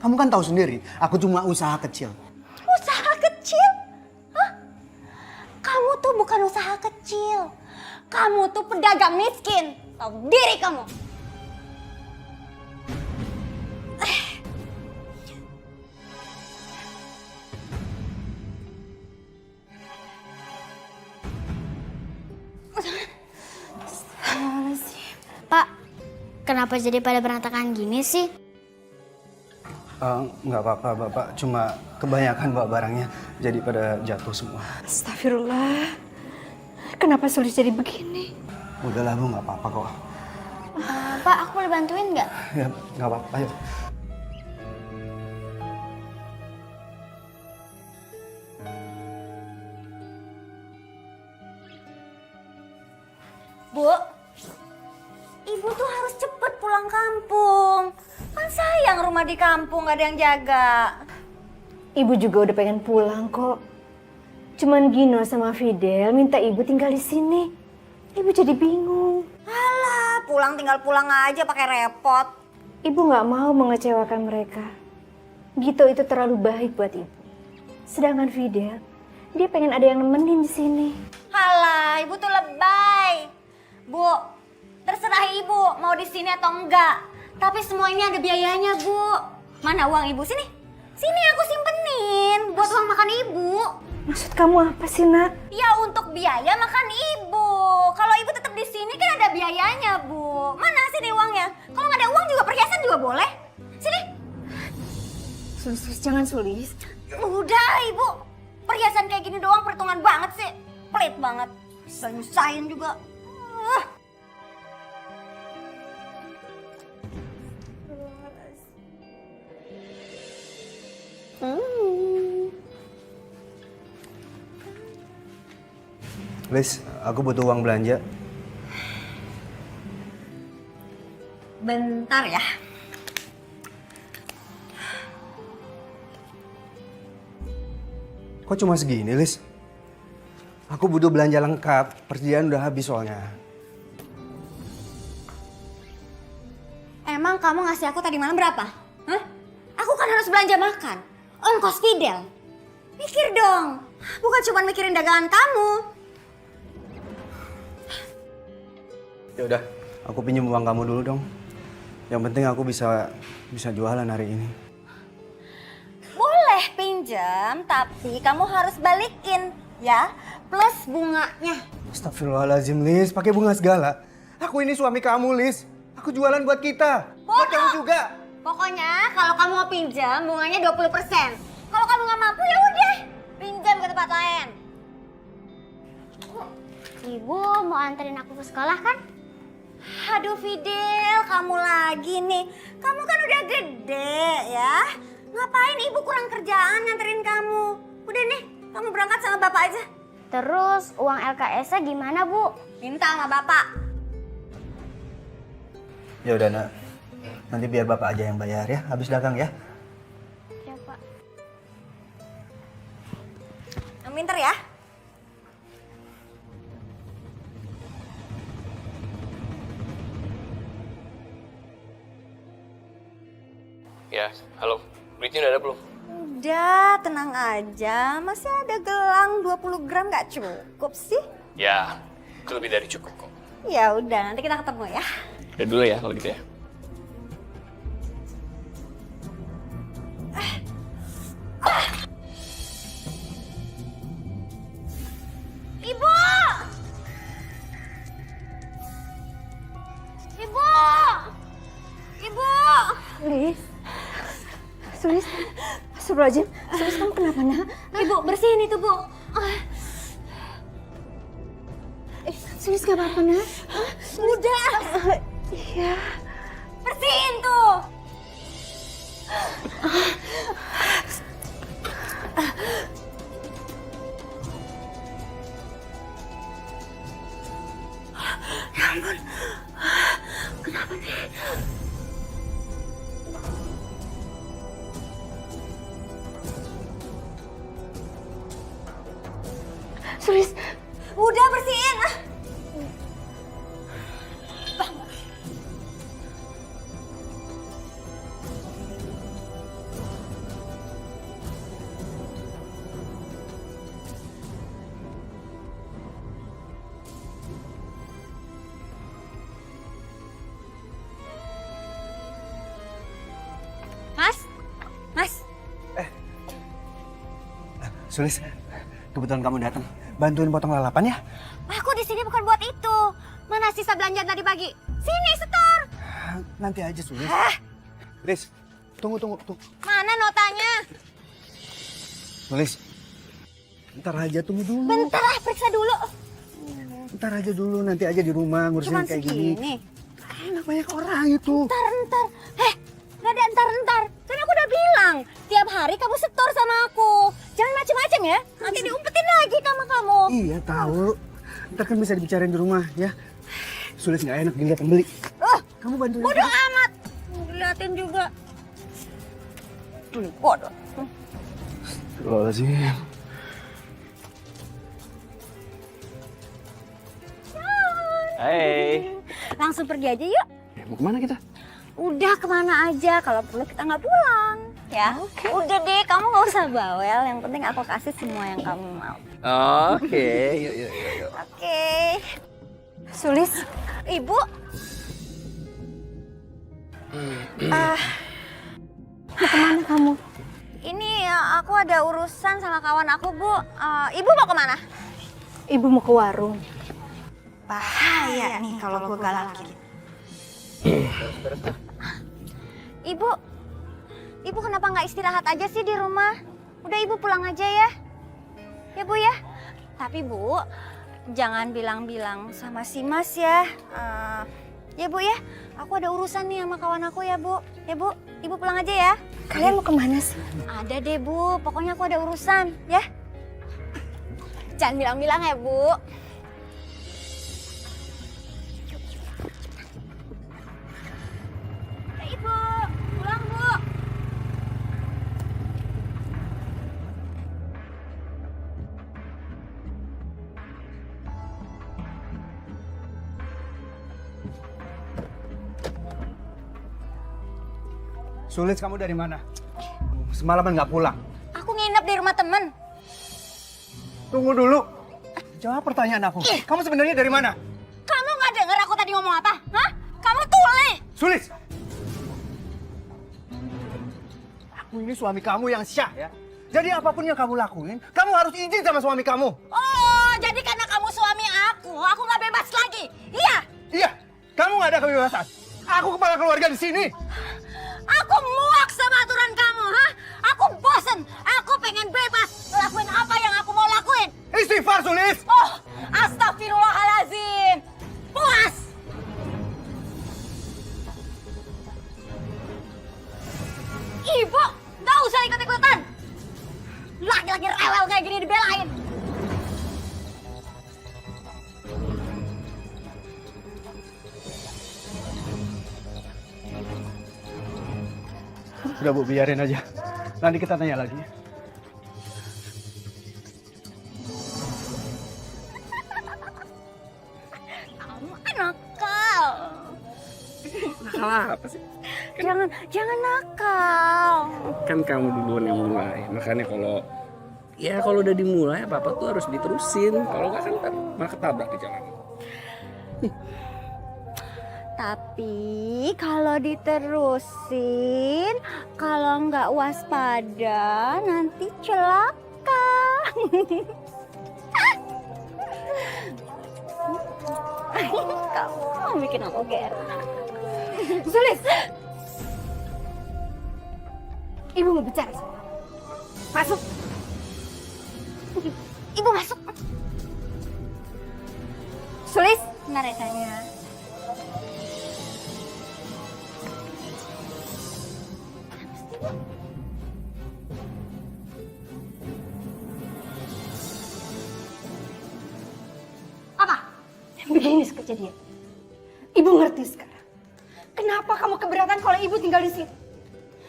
Kamu kan tahu sendiri, aku cuma usaha kecil. Usaha kecil? Hah? Kamu tuh bukan usaha kecil. Kamu tuh pedagang miskin. Tahu diri kamu. Pak, kenapa jadi pada berantakan gini sih? Nggak apa-apa, Bapak. Cuma kebanyakan bawa barangnya, jadi pada jatuh semua. Astagfirullah. Kenapa Sulis jadi begini? Udahlah, Bu, nggak apa-apa kok. Pak, aku boleh bantuin nggak? Ya, nggak apa-apa. Ayo. Bu, ibu tuh harus cepet pulang kampung. Kan sayang rumah di kampung gak ada yang jaga. Ibu juga udah pengen pulang kok. Cuman Gino sama Fidel minta ibu tinggal di sini. Ibu jadi bingung. Alah, pulang tinggal pulang aja pakai repot. Ibu nggak mau mengecewakan mereka. Gito itu terlalu baik buat ibu. Sedangkan Fidel, dia pengen ada yang nemenin di sini. Alah, ibu tuh lebay. Bu, terserah ibu mau di sini atau enggak. Tapi semua ini ada biayanya, Bu. Mana uang ibu? Sini. Sini aku simpenin buat uang makan ibu. Maksud kamu apa sih, Nak? Ya untuk biaya makan ibu. Kalau ibu tetap di sini kan ada biayanya, Bu. Mana sini uangnya? Kalau nggak ada uang juga perhiasan juga boleh. Sini. Sulis, jangan Sulis. Udah, Ibu. Perhiasan kayak gini doang perhitungan banget sih. Pelit banget. Bisa nyusahin juga. Liz, aku butuh uang belanja. Bentar ya. Kok cuma segini, Liz? Aku butuh belanja lengkap. Persediaan udah habis soalnya. Emang kamu ngasih aku tadi malam berapa? Hah? Aku kan harus belanja makan. Ongkos Fidel. Mikir dong. Bukan cuma mikirin dagangan kamu. Ya udah, aku pinjam uang kamu dulu dong. Yang penting aku bisa jualan hari ini. Boleh pinjam, tapi kamu harus balikin ya, plus bunganya. Astagfirullahaladzim, Liz. Pakai bunga segala. Aku ini suami kamu, Liz. Aku jualan buat kita. Buat kamu juga. Pokoknya kalau kamu mau pinjam, bunganya 20%. Kalau kamu nggak mampu ya udah, pinjam ke tempat lain. Ibu mau anterin aku ke sekolah kan? Aduh Fidel, kamu lagi nih. Kamu kan udah gede ya. Ngapain ibu kurang kerjaan nganterin kamu? Udah nih, kamu berangkat sama bapak aja. Terus uang LKS-nya gimana, Bu? Minta sama bapak. Ya udah, Nak. Nanti biar bapak aja yang bayar ya, habis dagang ya. Ya, Pak. Yang pinter ya. Ya, halo. Duitnya udah ada belum? Udah, tenang aja. Masih ada gelang 20 gram gak cukup sih? Ya, itu lebih dari cukup kok. Ya udah, nanti kita ketemu ya. Udah dulu ya kalau gitu ya. Sulis, Astagfirullahaladzim. Sulis, kamu kenapa nak? Ibu, bersihin itu, Bu. Sulis gak apa-apa nak? Udah. Iya. Bersihin tuh. Ya ampun. Kenapa nih? Sulis. Udah bersihin. Mas. Sulis, kebetulan kamu datang. Bantuin potong lalapan ya. Aku di sini bukan buat itu. Mana sisa belanjaan tadi pagi? Sini, setor. Nanti aja, Sulis. Riz, tunggu. Mana notanya? Sulis, ntar aja, tunggu dulu. Bentar lah, periksa dulu. Ntar aja dulu, nanti aja di rumah ngurusin Cuman kayak segini. gini. Enak banyak orang itu. Ntar. Gak ada ntar. Kan aku udah bilang, tiap hari kamu setor sama aku. Jangan macem-macem ya, nanti diumpetin lagi sama kamu. Iya, tahu. Ntar kan bisa dibicarain di rumah ya. Sulis nggak enak dilihat pembeli. Kamu bantuin. Bodoh amat. Diliatin juga. Bodoh. Loh sih. Hai. Langsung pergi aja yuk. Mau kemana kita? Udah kemana aja, kalau perlu kita nggak pulang. Ya, udah deh, kamu nggak usah bawel. Yang penting aku kasih semua yang kamu mau. Oke, yuk. Oke. Sulis, Ibu. Mau kemana kamu? Ini aku ada urusan sama kawan aku, Bu. Ibu mau kemana? Ibu mau ke warung. Bahaya nih kalau gue galakin. Ibu kenapa nggak istirahat aja sih di rumah? Udah Ibu pulang aja ya. Ya Bu ya. Tapi Bu, jangan bilang-bilang sama si Mas ya. Ya Bu ya, aku ada urusan nih sama kawan aku ya Bu. Ya Bu, Ibu pulang aja ya. Kalian mau kemana sih? Ada deh Bu, pokoknya aku ada urusan ya. Jangan bilang-bilang ya Bu. Ibu, pulang Bu. Sulis, kamu dari mana? Semalaman nggak pulang. Aku nginep di rumah temen. Tunggu dulu. Jawab pertanyaan aku. Kamu sebenarnya dari mana? Kamu nggak denger aku tadi ngomong apa? Hah? Kamu tuli. Sulis! Aku ini suami kamu yang syah ya. Jadi apapun yang kamu lakuin, kamu harus izin sama suami kamu. Oh, jadi karena kamu suami aku nggak bebas lagi. Iya? Iya, kamu nggak ada kebebasan. Aku kepala keluarga di sini. Aku muak sama aturan kamu, hah? Aku bosen. Aku pengen bebas lakuin apa yang aku mau lakuin. Istighfar, Sulis! Oh, astagfirullahaladzim. Puas. Ibu, nggak usah ikut-ikutan. Laki-laki rewel kayak gini dibelain. Udah Bu, biarin aja. Nanti kita tanya lagi. Kamu nakal. Nakal apa sih? Jangan nakal. Kan kamu duluan yang mulai. Makanya kalau udah dimulai apa-apa tuh harus diterusin. Kalau nggak kan ntar malah ketabrak di jalan. Tapi kalau diterusin, kalau nggak waspada, nanti celaka. Kamu bikin aku gerak. Sulis! Ibu mau bicara sama kamu. Masuk. Ibu masuk. Sulis. Benar ya sayang. Apa? Begini kejadian. Ibu ngerti sekarang. Kenapa kamu keberatan kalau ibu tinggal di sini?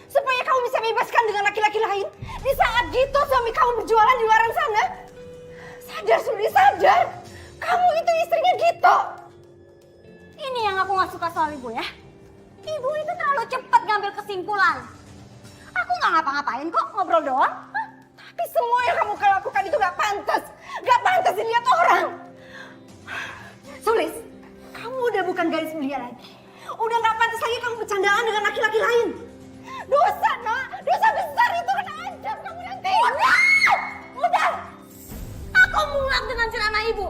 Supaya kamu bisa bebaskan dengan laki-laki lain. Di saat gitu suami kamu berjualan di luar sana. Sadar, Sulis, sadar. Kamu itu istrinya Gito. Ini yang aku gak suka soal ibu ya. Ibu itu terlalu cepat ngambil kesimpulan. Aku gak ngapa-ngapain kok, ngobrol doang. Hah? Tapi semua yang kamu lakukan itu gak pantas. Gak pantas dilihat orang. Sulis, kamu udah bukan gadis mulia lagi. Udah gak pantas lagi kamu bercandaan dengan laki-laki lain. Dosa, nak. Dosa besar itu kena ancam kamu nanti. Udah. Aku muak dengan celana ibu.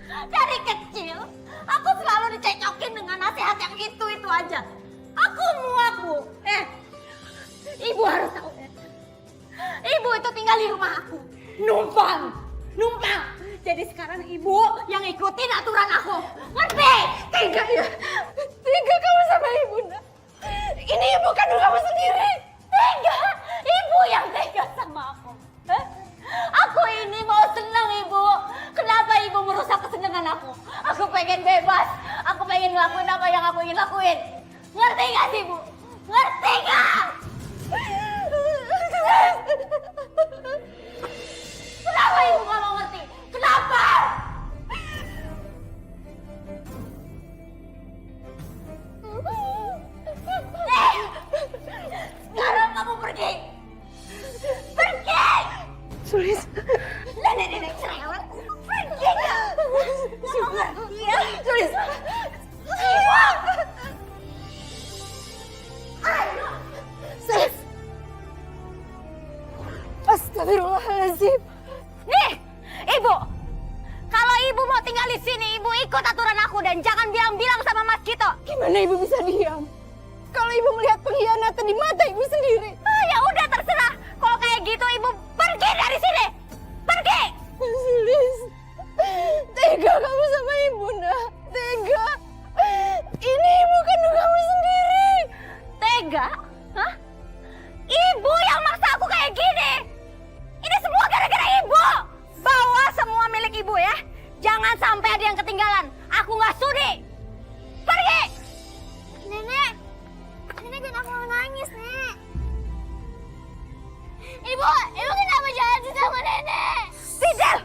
Dari kecil, aku selalu dicecokin dengan nasihat yang itu aja. Aku muak, Bu. Ibu harus tahu ya. Ibu itu tinggal di rumah aku. Numpang. Jadi sekarang ibu yang ikutin aturan aku. Ngerti? Tega ya. Tega kamu sama ibu, nak. Ini ibu kandung kamu sendiri. Tega? Ibu yang tega sama aku. Hah? Aku ini mau senang, Ibu. Kenapa Ibu merusak kesenangan aku? Aku pengen bebas. Aku pengen ngelakuin apa yang aku ingin lakuin. Ngerti gak sih, Bu? Ngerti gak? Kenapa Ibu gak mau ngerti? Kenapa? Sekarang kamu pergi. Pergi! Sulis. Nenek cerewet. Pergi gak? Kamu ngerti ya? Sulis. Ibu! Ayo! Sulis. Astagfirullahaladzim. Nih, Ibu. Kalau Ibu mau tinggal di sini, Ibu ikut aturan aku dan jangan bilang-bilang sama Mas Gito. Gimana ibu bisa diam? Kalau ibu melihat pengkhianatan di mata ibu sendiri. Ya udah terserah. Kalau kayak gitu Ibu pergi dari sini. Pergi. Sulis. Tega kamu sama ibu, nak. Tega. Ini ibu kandung kamu sendiri. Tega? Hah? Ibu yang maksa aku kayak gini. Ini semua gara-gara Ibu. Bawa semua milik Ibu ya. Jangan sampai ada yang ketinggalan. Aku nggak sudi. Pergi. Nenek jangan nangis, Nek. Ibu kenapa jahat sama nenek? Fidel,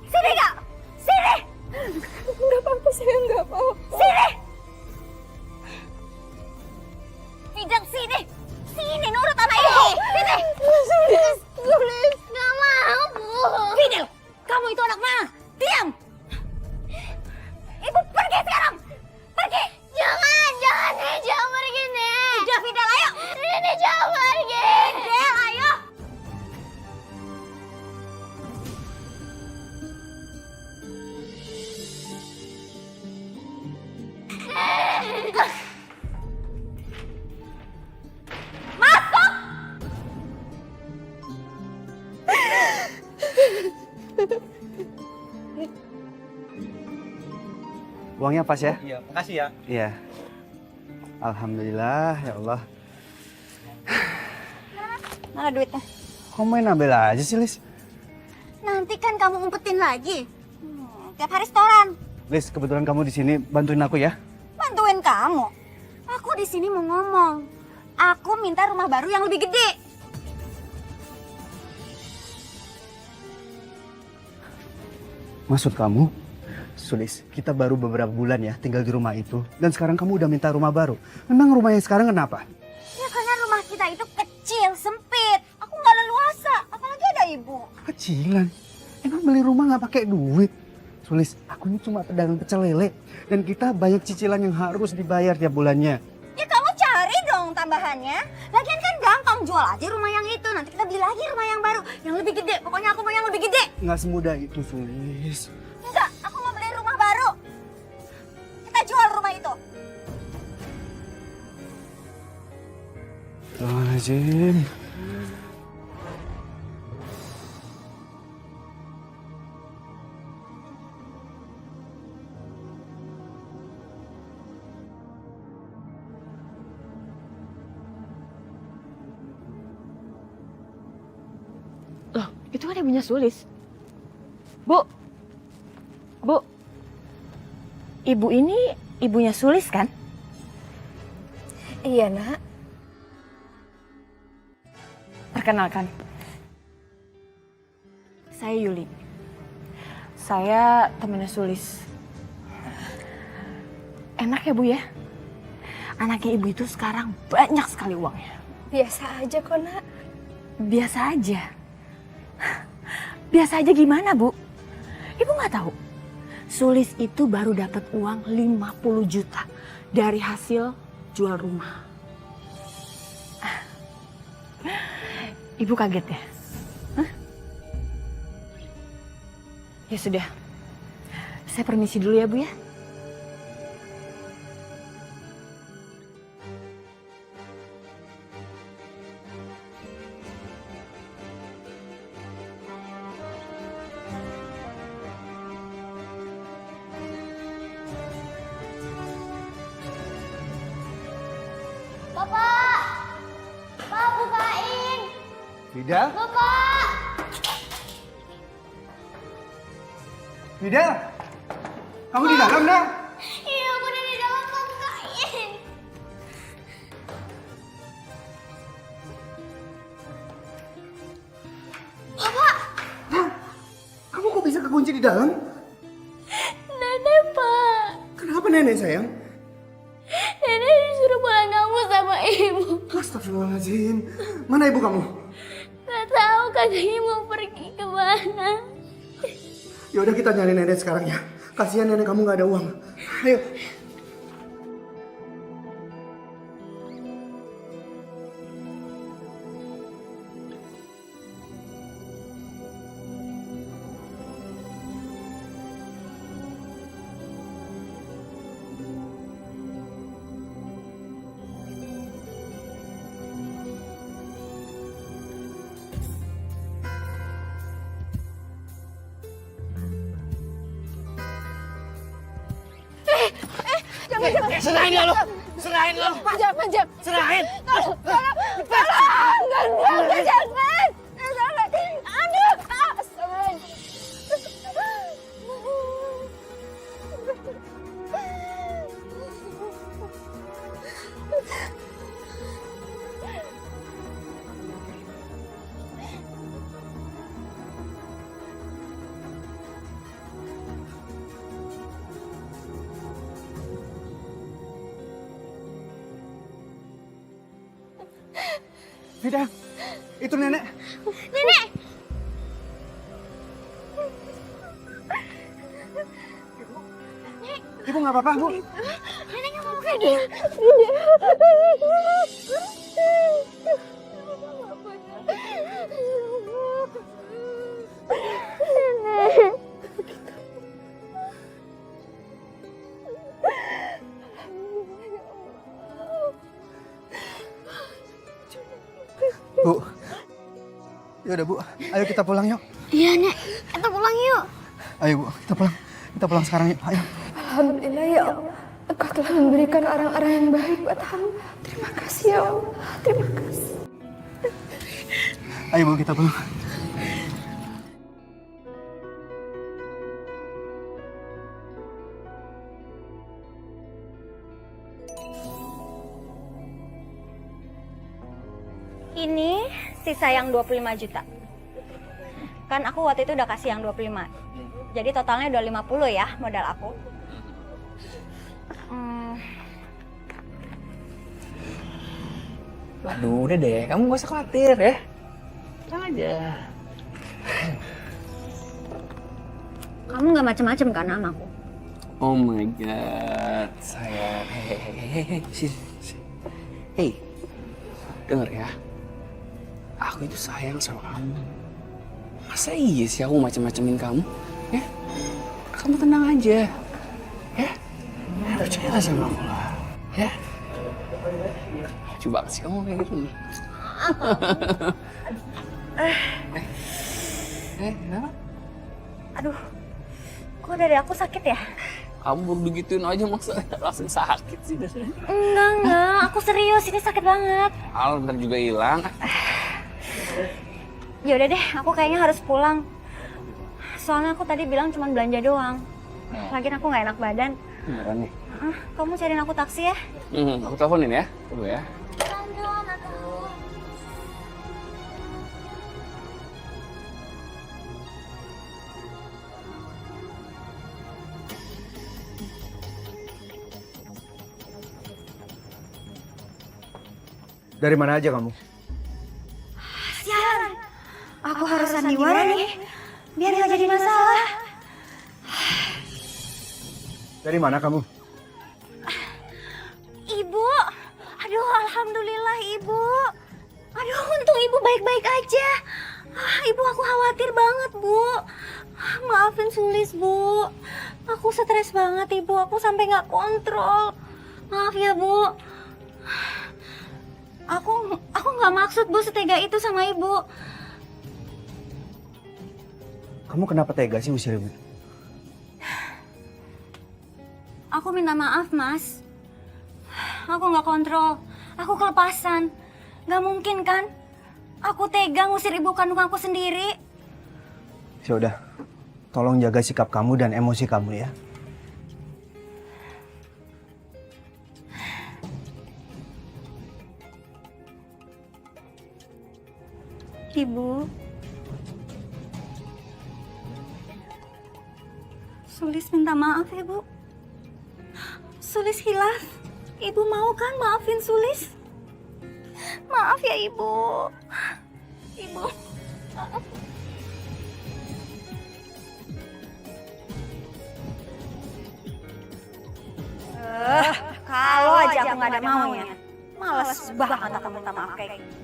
sini kak, sini. Nggak apa-apa, saya nggak apa-apa. Sini. Fidel sini, sini nurut sama ibu. Sini. Sulis. Nggak mau, Bu. Fidel, kamu itu anak mana? Diam. Ibu pergi sekarang. Pergi. Jangan, Nek. Jangan pergi, Nek. Udah Fidel, ayo. Nenek jangan pergi. Fidel, ayo. Masuk. Uangnya pas ya? Iya, makasih ya. Iya. Alhamdulillah, ya Allah. Mana duitnya? Kok main ambil aja sih, Lis? Nanti kan kamu umpetin lagi. Tiap hari setoran. Lis, kebetulan kamu di sini, bantuin aku ya. Bantuin kamu? Aku di sini mau ngomong. Aku minta rumah baru yang lebih gede. Maksud kamu? Sulis, kita baru beberapa bulan ya tinggal di rumah itu. Dan sekarang kamu udah minta rumah baru. Memang rumah yang sekarang kenapa? Ya karena rumah kita itu kecil, sempit. Aku nggak leluasa, apalagi ada ibu. Kecilan. Emang beli rumah nggak pakai duit? Sulis, aku ini cuma pedagang pecel lele. Dan kita banyak cicilan yang harus dibayar tiap bulannya. Ya kamu cari dong tambahannya. Lagian kan gampang, jual aja rumah yang itu. Nanti kita beli lagi rumah yang baru. Yang lebih gede, pokoknya aku mau yang lebih gede. Nggak semudah itu, Sulis. Enggak, aku mau beli rumah baru. Kita jual rumah itu. Astagfirullahaladzim. Loh, itu kan ibunya Sulis. Bu. Bu. Ibu ini ibunya Sulis kan? Iya, Nak. Perkenalkan. Saya Yuli. Saya temannya Sulis. Enak ya, Bu ya? Anaknya Ibu itu sekarang banyak sekali uangnya. Biasa aja kok, Nak. Biasa aja. Biasa aja gimana, Bu? Ibu nggak tahu. Sulis itu baru dapat uang 50 juta dari hasil jual rumah. Ibu kaget ya? Hah? Ya sudah. Saya permisi dulu ya, Bu ya. Bapak! Pak, bukain! Vida? Bapak! Vida? Kamu di dalam, Nak? Iya, aku udah di dalam, Pak, bukain! Bapak! Kamu kok bisa kekunci di dalam? Nenek, Pak! Kenapa nenek, sayang? Nenek disuruh pulang kamu sama ibu. Astagfirullahaladzim. Mana ibu kamu? Gak tahu katanya mau pergi kemana. Ya udah kita nyari nenek sekarang ya. Kasihan nenek kamu nggak ada uang. Ayo. Serahin lo! Serahin lo! Jangan! Serahin! Tolong! Jangan! Aduh! Vida, itu nenek. Nenek! Ibu nggak apa-apa, Bu. Nenek nggak mau kayak dia. Nenek. Bu. Ya udah, Bu. Ayo kita pulang yuk. Iya, Nek. Kita pulang yuk. Ayo, Bu. Kita pulang. Kita pulang sekarang yuk. Ayo. Alhamdulillah ya Allah. Engkau telah memberikan orang-orang yang baik buat hamba. Terima kasih ya Allah. Terima kasih. Ayo, Bu, kita pulang. Ini sisa yang 25 juta. Kan aku waktu itu udah kasih yang 25. Jadi totalnya udah 50 ya modal aku. Aduh, udah deh. Kamu gak usah khawatir ya. Tenang aja. Kamu nggak macem-macem kan sama aku? Oh my god, sayang. Hei, sini. Hei, denger ya. Aku itu sayang sama kamu. Masa iya sih aku macem-macemin kamu? Ya, kamu tenang aja. Ya, percayalah sama aku lah. Ya. Lucu banget sih kamu kayak gitu nih. Kenapa? Aduh, kok dari aku sakit ya? Kamu baru digituin aja masa langsung sakit sih. Enggak, aku serius, ini sakit banget. Ntar juga hilang. Ya udah deh, aku kayaknya harus pulang. Soalnya aku tadi bilang cuma belanja doang. Lagian aku nggak enak badan. Beneran nih? Kamu cariin aku taksi ya? Aku teleponin ya, tunggu ya. Dari mana aja kamu? Sialan, aku harus sandiwara nih, biar nggak jadi masalah. Dari mana kamu? Ibu, aduh alhamdulillah ibu. Aduh untung ibu baik-baik aja. Ibu aku khawatir banget bu. Maafin Sulis bu. Aku stres banget ibu, aku sampai nggak kontrol. Maaf ya bu. Aku nggak maksud bu setega itu sama ibu. Kamu kenapa tega sih usir ibu? Aku minta maaf mas. Aku nggak kontrol. Aku kelepasan. Nggak mungkin kan? Aku tega ngusir ibu kandung aku sendiri. Ya udah, tolong jaga sikap kamu dan emosi kamu ya. Ibu. Sulis minta maaf ya bu. Sulis hilaf. Ibu mau kan maafin Sulis? Maaf ya ibu. Ibu. Maaf. Kalau aja aku nggak ada maunya. Males banget aku minta maaf kayak gini.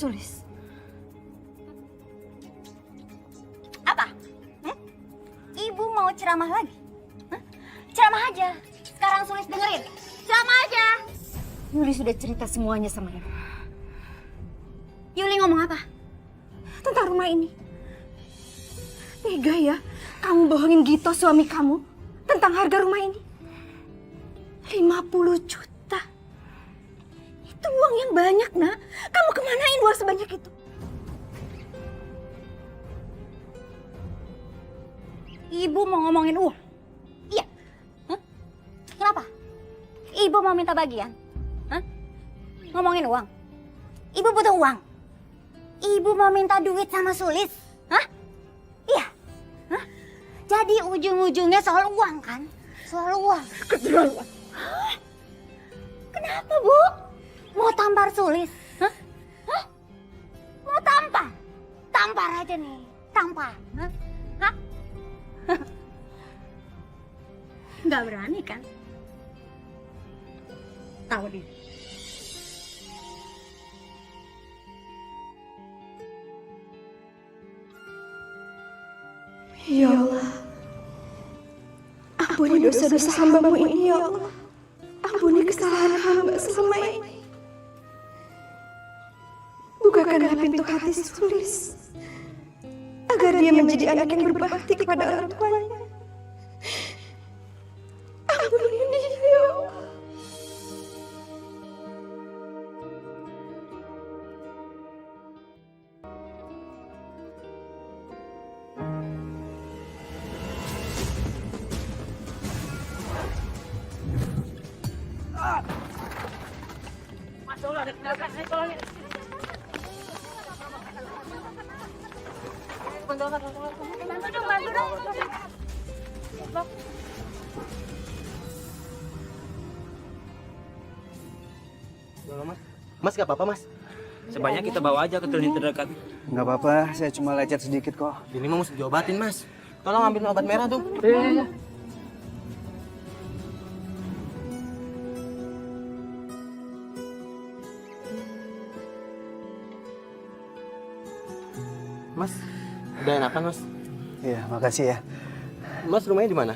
Sulis. Apa? Ibu mau ceramah lagi? Ceramah aja. Sekarang Sulis dengerin. Ceramah aja. Yuli sudah cerita semuanya sama ibu. Yuli ngomong apa? Tentang rumah ini. Tega ya, kamu bohongin Gito suami kamu tentang harga rumah ini. 50 juta. Itu uang yang banyak, nak. Kamu kemanain uang sebanyak itu? Ibu mau ngomongin uang? Iya. Hah? Kenapa? Ibu mau minta bagian? Hah? Ngomongin uang? Ibu butuh uang? Ibu mau minta duit sama Sulis? Hah? Iya. Hah? Jadi ujung-ujungnya soal uang kan? Soal uang. Keterlaluan. Kenapa, Bu? Mau tampar Sulis? Hah? Hah? Mau tampar? Tampar aja nih. Tampar. Hah? Hah? Nggak berani kan? Tahu diri. Ya Allah, ampuni dosa-dosa hamba-Mu ini ya Allah. Ampuni kesalahan hamba selama ini. Bukakanlah pintu hati Sulis, agar dia menjadi anak yang berbakti kepada orang tuanya. Ampuni dia ya Allah. Mas gak apa-apa mas? Sebanyak kita bawa aja ke klinik terdekat. Nggak apa-apa, saya cuma lecet sedikit kok. Ini mah mesti diobatin mas. Tolong ambil obat merah tuh. Iya. Mas, udah enakan Mas? Iya, makasih ya. Mas rumahnya di mana?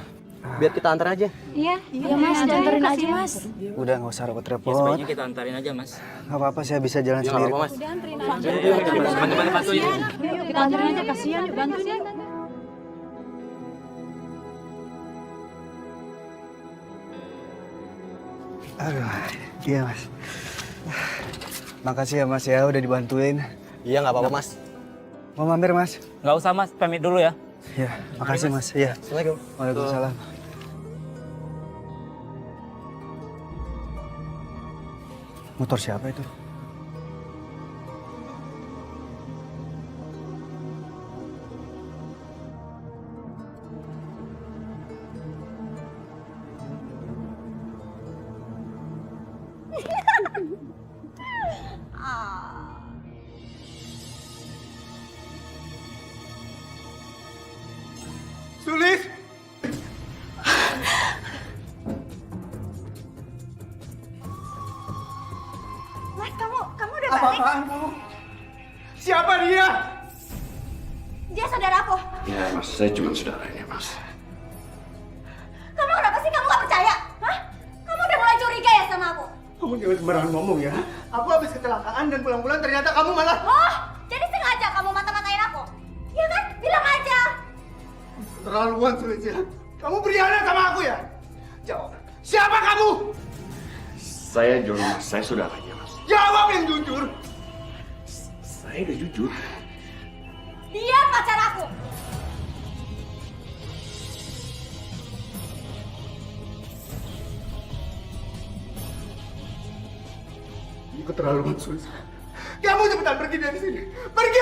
Biar kita antar aja. Iya Mas, anterin aja Mas. Udah nggak usah repot-repot. Ya, sebaiknya kita antarin aja, Mas. Nggak apa-apa, saya bisa jalan Ya, sendiri. nggak apa-apa, Mas. Udah anterin Yuk, aja. yuk, teman-teman bantuin. Yuk kita anterin aja, kasihan, yuk bantuin ya. Aduh, iya Mas. Makasih ya Mas ya, udah dibantuin. Iya, nggak apa-apa Mas. Mau mampir Mas? Nggak usah, Mas. Pamit dulu ya. Iya, makasih Mas. Iya. Assalamualaikum. Waalaikumsalam. Motor siapa itu? Sulis! Mas, kamu udah balik? Apa-apaan, Bu? Siapa dia? Dia saudara aku. Ya Mas, saya cuma saudaranya Mas. Kamu kenapa sih kamu gak percaya? Hah? Kamu udah mulai curiga ya sama aku? Kamu jangan sembarangan ngomong ya. Aku habis kecelakaan dan pulang-pulang ternyata kamu malah... Oh, jadi sengaja kamu mata-matain aku? Iya kan? Bilang aja. Terlaluan, Sulis ya. Kamu berkhianat sama aku ya? Jawab. Siapa kamu? Saya John Mas, saya saudaranya Mas. Jawab yang jujur. Saya udah jujur. Dia pacar aku. Ini keterlaluan, Sulis. Kamu cepetan pergi dari sini. Pergi!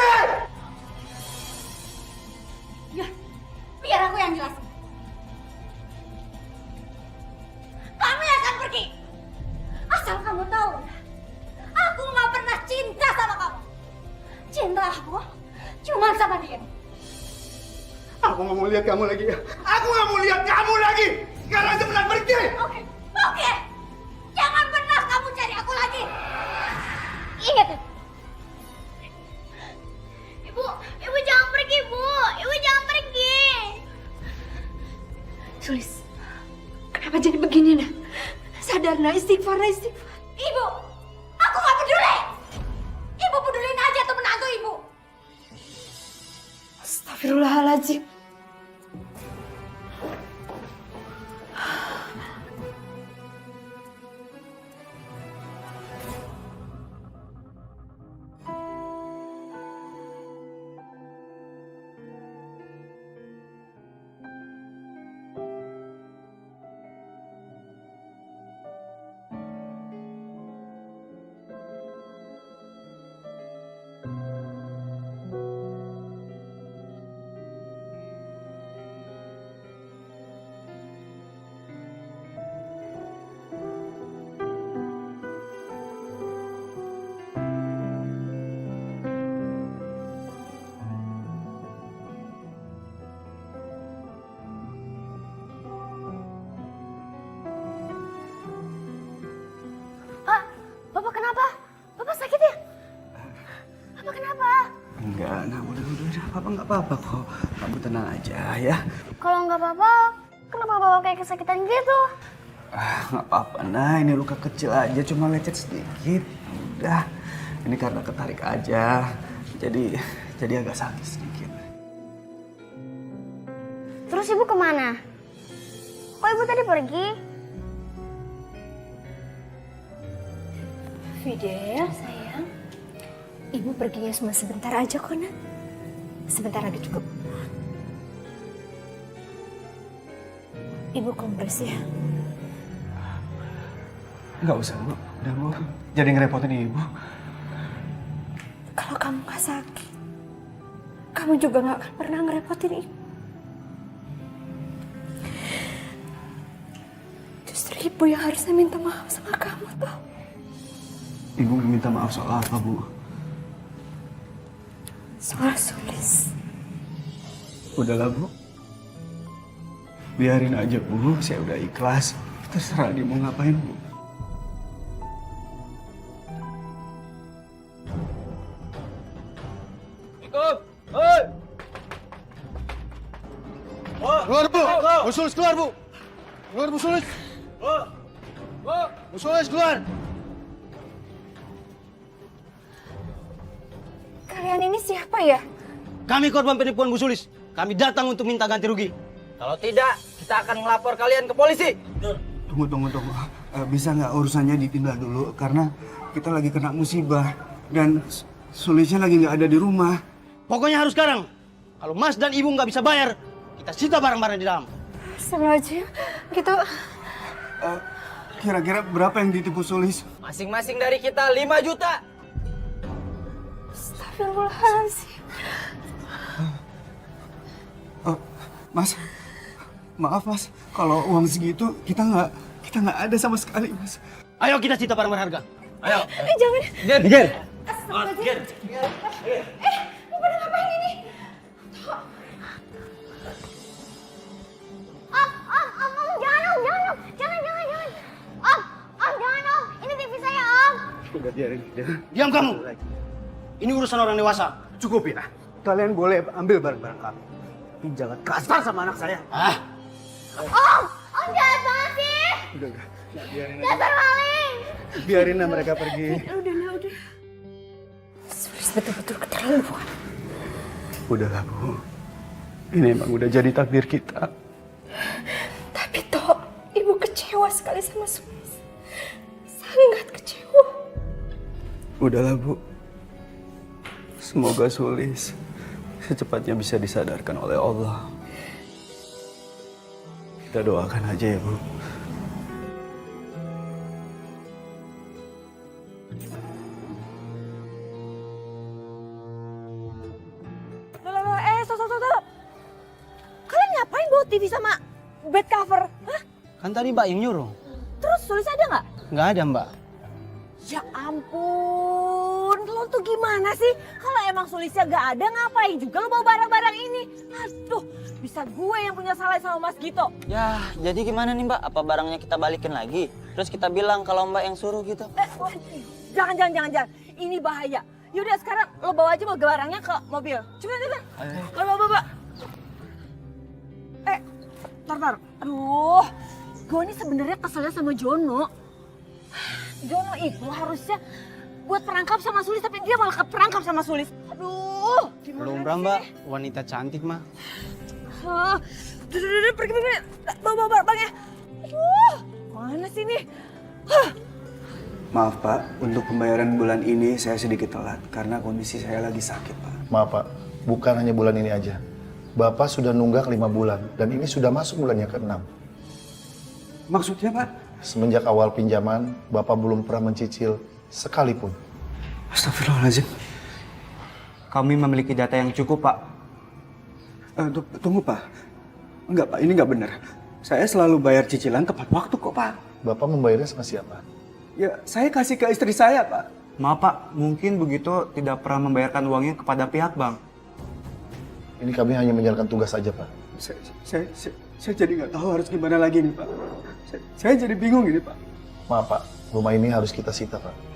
Ya, biar aku yang jelasin. Kamu yang akan pergi. Asal kamu tahu, aku nggak pernah cinta sama kamu. Cinta aku cuma sama dia. Aku nggak mau lihat kamu lagi ya. Aku nggak mau lihat kamu lagi. Sekarang cepetan pergi! Oke, oke. Jangan pernah kamu cari aku lagi. Ingat. Ibu jangan pergi, Bu. Ibu jangan pergi. Sulis, kenapa jadi begini, Nak? Sadar, Nak. Istighfar, Nak. Istighfar. Ibu, aku nggak peduli. Ibu pedulin aja tuh menantu ibu. Astagfirullahaladzim. Bapak kenapa? Bapak sakit ya? Bapak kenapa? Enggak, nah udah, Papa nggak apa-apa kok. Kamu tenang aja ya. Kalau nggak apa-apa, kenapa Bapak kayak kesakitan gitu? Nggak apa-apa, nah ini luka kecil aja, cuma lecet sedikit. Udah, ini karena ketarik aja, jadi agak sakit sedikit. Terus Ibu kemana? Kok Ibu tadi pergi? Fidel, sayang. Ibu perginya cuma sebentar aja kok, Nak. Sebentar lagi cukup. Ibu kompres ya. Nggak usah, Bu. Udah, Bu. Jadi ngerepotin Ibu. Kalau kamu nggak sakit, kamu juga nggak akan pernah ngerepotin Ibu. Justru Ibu yang harusnya minta maaf sama kamu, toh. Ibu minta maaf soal apa, Bu? Soal Sulis. Udahlah, Bu. Biarin aja, Bu. Saya udah ikhlas. Terserah dia mau ngapain, Bu. Assalamualaikum. Hoi. Bu Sulis keluar, Bu. Keluar, Bu Sulis. Bu Sulis keluar. Kalian ini siapa ya? Kami korban penipuan Bu Sulis. Kami datang untuk minta ganti rugi. Kalau tidak, kita akan melapor kalian ke polisi. Tunggu. Bisa nggak urusannya ditunda dulu? Karena kita lagi kena musibah. Dan Sulisnya lagi nggak ada di rumah. Pokoknya harus sekarang. Kalau Mas dan Ibu nggak bisa bayar, kita sita barang-barang di dalam. Astagfirullahaladzim, gitu. Kira-kira berapa yang ditipu Sulis? Masing-masing dari kita 5 juta. Astagfirullahaladzim. Mas, maaf Mas, kalau uang segitu kita nggak ada sama sekali Mas. Ayo kita sita barang berharga. Ayo. Jangan. Ger. Astagfirullahaladzim. Mau pada ngapain ini? Om, jangan. Om, jangan om. Ini TV saya om. Udah biarin. Diam kamu. Ini urusan orang dewasa. Cukup ya. Kalian boleh ambil barang-barang kami. Tapi jangan kasar sama anak saya. Om jahat banget sih. Udah. Biarin aja. Dasar maling. Biarin lah mereka pergi. Udah. Sulis betul-betul keterlaluan. Udahlah Bu. Ini emang udah jadi takdir kita. Tapi toh, ibu kecewa sekali sama Sulis. Sangat kecewa. Udahlah Bu. Semoga Sulis secepatnya bisa disadarkan oleh Allah. Kita doakan aja ya Bu. Stop. Kalian ngapain bawa TV sama bed cover? Hah? Kan tadi Mbak yang nyuruh. Terus Sulis ada nggak? Nggak ada Mbak. Ya ampun, lo tuh gimana sih? Kalau emang Sulisnya nggak ada, ngapain juga lo bawa barang-barang ini? Aduh, bisa gue yang punya salah sama Mas Gito. Ya, jadi gimana nih Mbak? Apa barangnya kita balikin lagi? Terus kita bilang kalau Mbak yang suruh gitu. Jangan. Ini bahaya. Yaudah sekarang lo bawa aja barangnya ke mobil. Cepetan. Lo bawa. Tar. Aduh, gue ini sebenarnya keselnya sama Jono. Jono itu harusnya buat perangkap sama Sulis, tapi dia malah keperangkap sama Sulis. Aduh, Lumrah Mbak, wanita cantik mah. Udah, pergi. Bawa barangnya. Mana sih nih? Maaf Pak, untuk pembayaran bulan ini saya sedikit telat karena kondisi saya lagi sakit Pak. Maaf Pak, bukan hanya bulan ini aja. Bapak sudah nunggak 5 bulan dan ini sudah masuk bulannya ke-6. Maksudnya Pak? Semenjak awal pinjaman, Bapak belum pernah mencicil sekalipun. Astagfirullahaladzim. Kami memiliki data yang cukup Pak. Tunggu Pak. Enggak Pak, ini enggak benar. Saya selalu bayar cicilan tepat waktu kok Pak. Bapak membayarnya sama siapa? Ya, saya kasih ke istri saya Pak. Maaf Pak, mungkin begitu tidak pernah membayarkan uangnya kepada pihak bank. Ini kami hanya menjalankan tugas saja Pak. Saya jadi nggak tahu harus gimana lagi nih Pak. Saya jadi bingung ini Pak. Maaf Pak, rumah ini harus kita sita Pak.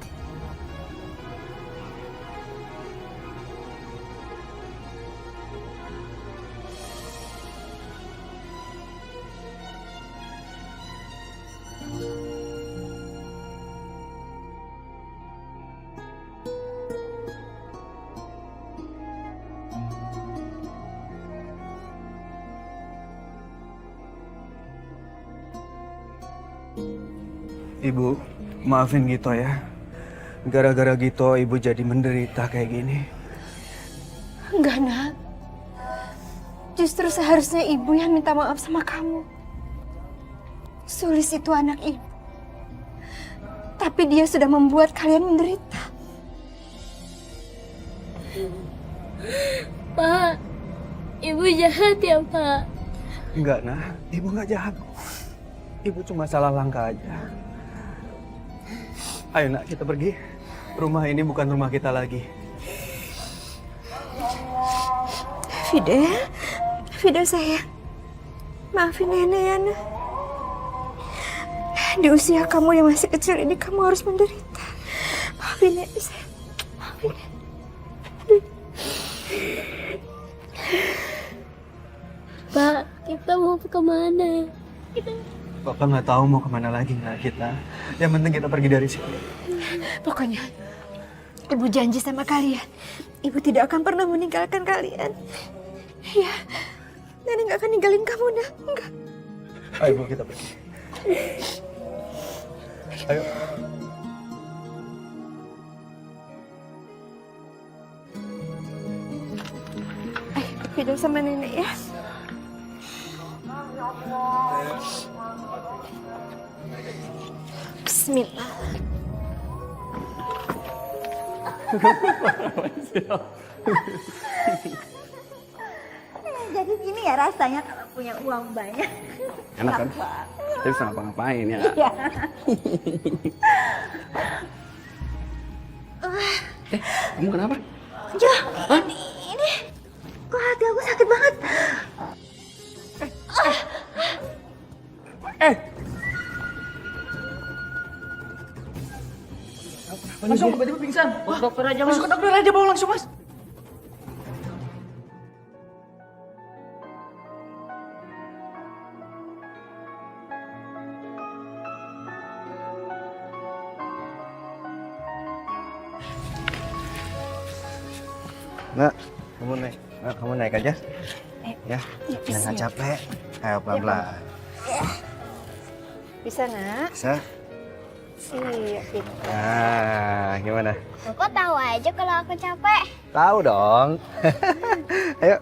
Ibu, maafin Gito ya. Gara-gara Gito, Ibu jadi menderita kayak gini. Enggak, Nak. Justru seharusnya ibu yang minta maaf sama kamu. Sulis itu anak ibu. Tapi dia sudah membuat kalian menderita. Pak, ibu jahat ya Pak? Enggak, nah. Ibu nggak jahat. Ibu cuma salah langkah aja. Ayo nak, kita pergi. Rumah ini bukan rumah kita lagi. Fida sayang. Maafin nenek ya, Nak. Di usia kamu yang masih kecil ini kamu harus menderita. Maafin nenek sayang. Maafin nenek. Pak, Kita mau kemana? Bapak nggak tahu mau kemana lagi nggak kita. Yang penting kita pergi dari sini. Pokoknya, Ibu janji sama kalian. Ibu tidak akan pernah meninggalkan kalian. Ya, Nenek nggak akan ninggalin kamu, Nak. Enggak. Ayo Bu, kita pergi. Ayo. Tidur sama Nenek ya. Bismillah. Jadi gini ya rasanya kalau punya uang banyak. Enak kan? Tapi bisa ngapa-ngapain ya. Iya. Kamu kenapa? Ya, ini kok hati aku sakit banget. Langsung tiba-tiba pingsan. Dokter aja, masuk ke dokter aja, bawa langsung, Mas. Nggak, kamu naik aja. Ya, jangan capek. Ayo pelan-pelan. Bisa, Nak? Bisa? Iya, gitu. Nah, gimana? Kok tahu aja kalau aku capek? Tahu dong. Ayo.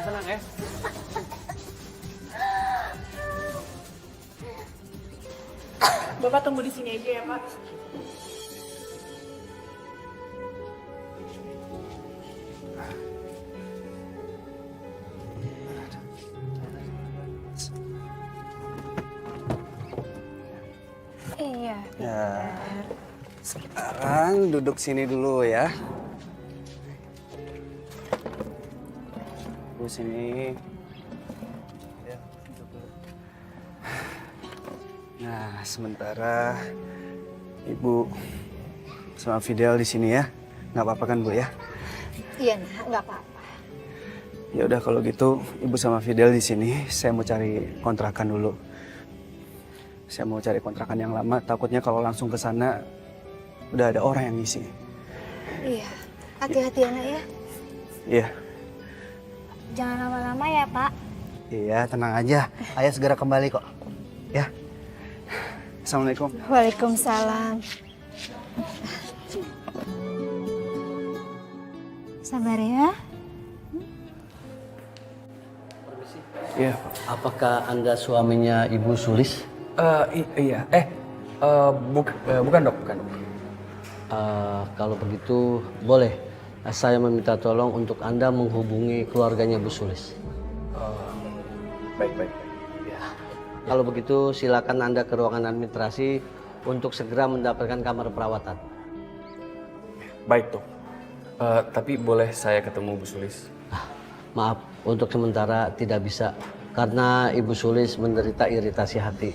Tenang ya. Bapak tunggu di sini aja ya, Pak. Iya. Ya. Sekarang duduk sini dulu ya. Duduk sini. Ya, duduk dulu. Nah, sementara Ibu sama Fidel di sini ya. Nggak apa-apa kan, Bu ya? Iya, Nak, nggak apa-apa. Ya udah kalau gitu Ibu sama Fidel di sini. Saya mau cari kontrakan dulu. Saya mau cari kontrakan yang lama. Takutnya kalau langsung ke sana udah ada orang yang ngisi. Iya, hati-hati ya, Nak ya. Iya. Jangan lama-lama ya, Pak. Iya, tenang aja. Ayah segera kembali kok. Ya. Assalamualaikum. Waalaikumsalam. Sabar ya. Iya. Apakah Anda suaminya Ibu Sulis? Iya. Bukan dok, bukan. Kalau begitu boleh saya meminta tolong untuk Anda menghubungi keluarganya Bu Sulis. Baik. Ya. Kalau begitu silakan Anda ke ruangan administrasi untuk segera mendapatkan kamar perawatan. Baik dok. Tapi boleh saya ketemu Bu Sulis? Maaf, untuk sementara tidak bisa karena Ibu Sulis menderita iritasi hati.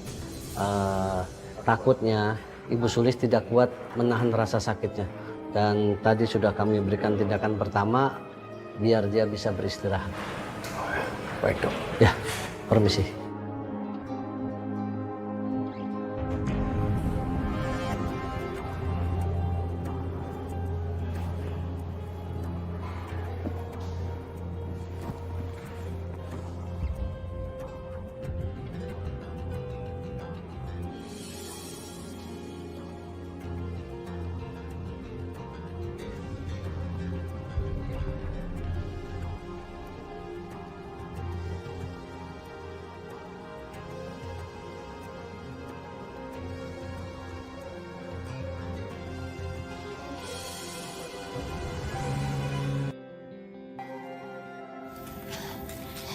Takutnya Ibu Sulis tidak kuat menahan rasa sakitnya. Dan tadi sudah kami berikan tindakan pertama biar dia bisa beristirahat. Baik dok. Ya, permisi.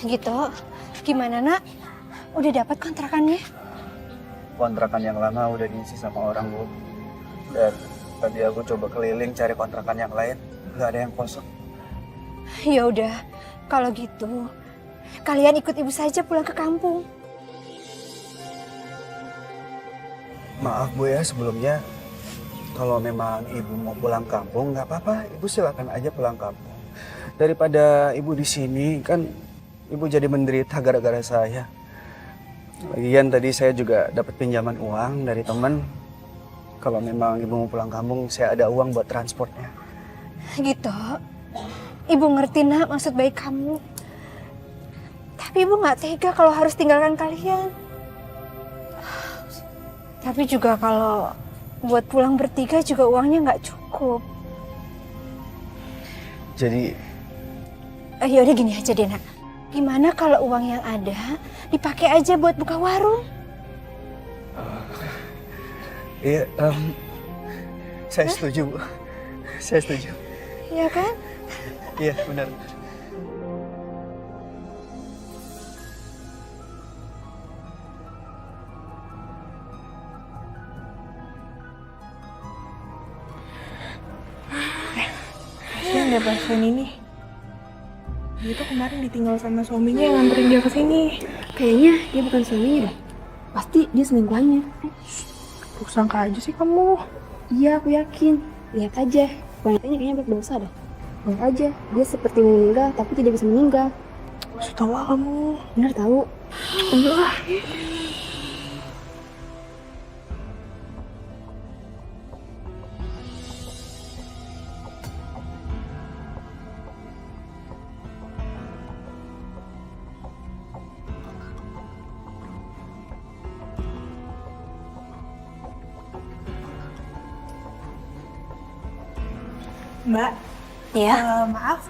Gitu. Gimana, Nak? Udah dapat kontrakannya? Kontrakan yang lama udah diisi sama orang, Bu. Dan tadi aku coba keliling cari kontrakan yang lain, nggak ada yang kosong. Ya udah, kalau gitu kalian ikut ibu saja pulang ke kampung. Maaf Bu ya sebelumnya. kalau memang ibu mau pulang kampung nggak apa-apa, ibu silakan aja pulang kampung. Daripada ibu di sini kan ibu jadi menderita gara-gara saya. Lagian tadi saya juga dapat pinjaman uang dari teman. Kalau memang ibu mau pulang kampung, saya ada uang buat transportnya. Gitu. Ibu ngerti nak maksud baik kamu. Tapi ibu nggak tega kalau harus tinggalkan kalian. Tapi juga kalau buat pulang bertiga juga uangnya nggak cukup. Jadi... Yaudah gini aja deh nak. Gimana kalau uang yang ada dipakai aja buat buka warung? Iya, saya setuju, Bu. Saya setuju. Iya kan? Iya, benar. Kasian deh pasien ini. Dia tuh kemarin ditinggal sama suaminya yang nganterin dia ke sini. Kayaknya dia bukan suaminya deh. Pasti dia selingkuhannya. Buruk sangka aja sih kamu. Iya, aku yakin. Lihat aja. Wanitanya kayaknya berdosa dah. Lihat aja, dia seperti mau meninggal tapi tidak bisa meninggal. Masih tahu kamu. Bener tahu. Enggak. Mbak, ya. Maaf,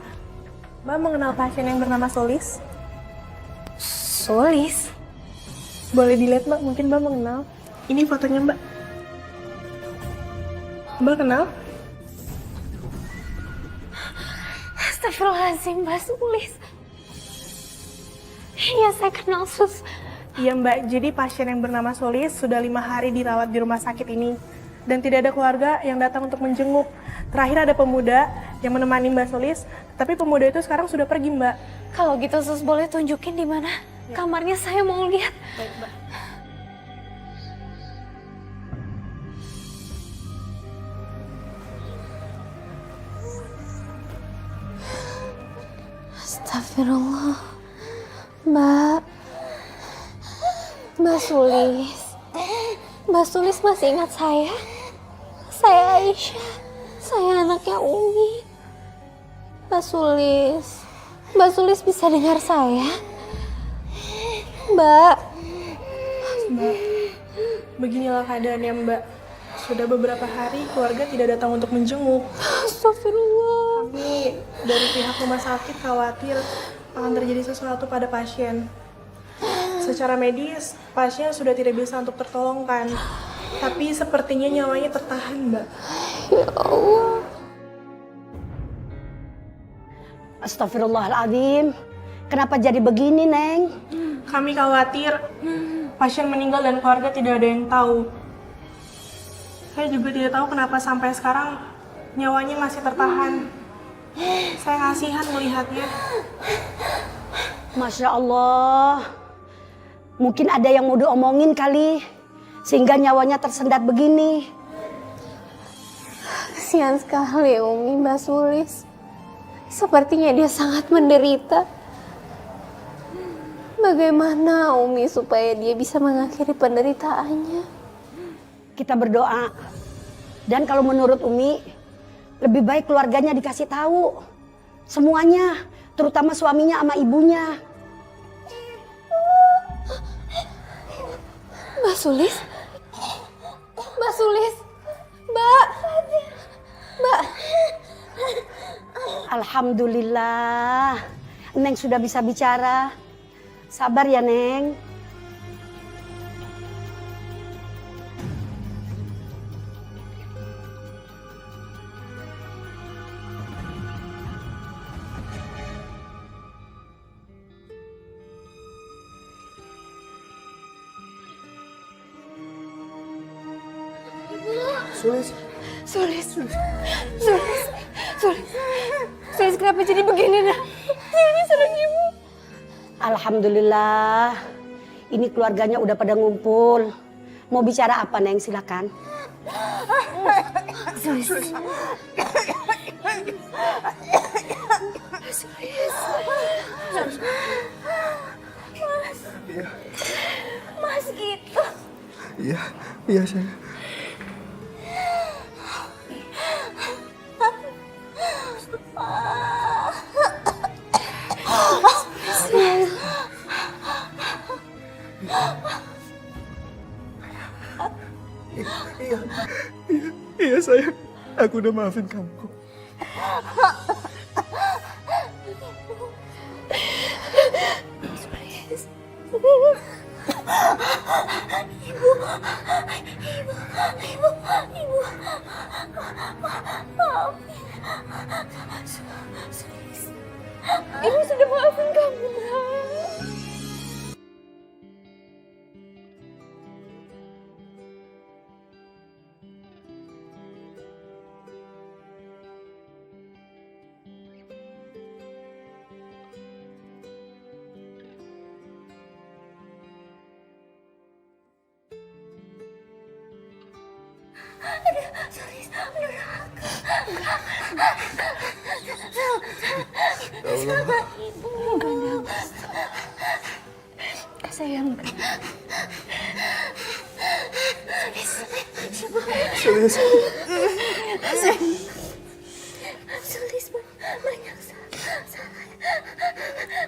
Mbak mengenal pasien yang bernama Solis? Solis? Boleh dilihat Mbak, mungkin Mbak mengenal. Ini fotonya Mbak. Mbak kenal? Astagfirullahaladzim, Mbak Solis. Iya, saya kenal Sus. Iya Mbak, jadi pasien yang bernama Solis sudah 5 hari dirawat di rumah sakit ini. Dan tidak ada keluarga yang datang untuk menjenguk. Terakhir ada pemuda yang menemani Mbak Solis, tapi pemuda itu sekarang sudah pergi Mbak. Kalau gitu Sus boleh tunjukin di mana kamarnya, saya mau lihat. Baik Mbak. Astagfirullah. Mbak Sulis. Mbak Sulis masih ingat saya? Saya Aisyah. Saya anaknya Umi. Mbak Sulis bisa dengar saya? Mbak. Mbak, beginilah keadaannya Mbak. Sudah beberapa hari keluarga tidak datang untuk menjenguk. Astagfirullah. Kami dari pihak rumah sakit khawatir akan terjadi sesuatu pada pasien. Secara medis, pasien sudah tidak bisa untuk tertolongkan. Tapi sepertinya nyawanya tertahan, Mbak. Ya Allah. Astagfirullahaladzim. Kenapa jadi begini, Neng? Kami khawatir pasien meninggal dan keluarga tidak ada yang tahu. Saya juga tidak tahu kenapa sampai sekarang nyawanya masih tertahan. Saya kasihan melihatnya. Masya Allah. Mungkin ada yang mau diomongin kali, sehingga nyawanya tersendat begini. Kasihan sekali Umi, Mbak Sulis. Sepertinya dia sangat menderita. Bagaimana Umi supaya dia bisa mengakhiri penderitaannya? Kita berdoa. Dan kalau menurut Umi, lebih baik keluarganya dikasih tahu. Semuanya, terutama suaminya sama ibunya. Mbak Sulis? Mbak Sulis? Mbak? Alhamdulillah, Neng sudah bisa bicara. Sabar ya, Neng. Sulis, kenapa jadi begini, nak? Ini serang ibu. Alhamdulillah, ini keluarganya udah pada ngumpul. Mau bicara apa Neng? Silakan. Sulis. Mas gitu. Iya sayang. Iya sayang, aku udah maafin kamu. Ibu sudah maafin kamu, Nak. Sayang. Sulis. Sulis banyak salah.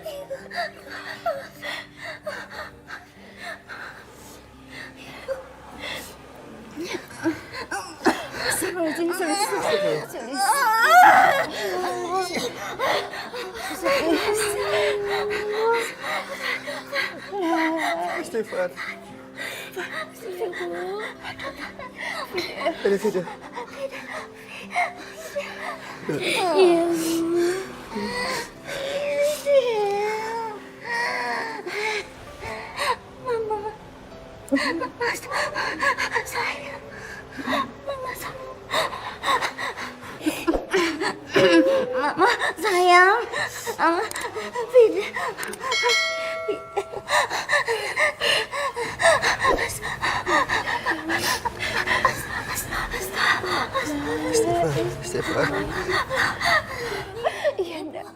Ibu. Istighfar. Ini tidak. Iya. Mama. Sayang. Mama sayang. Tidak. Istighfar. Iya, Ndak.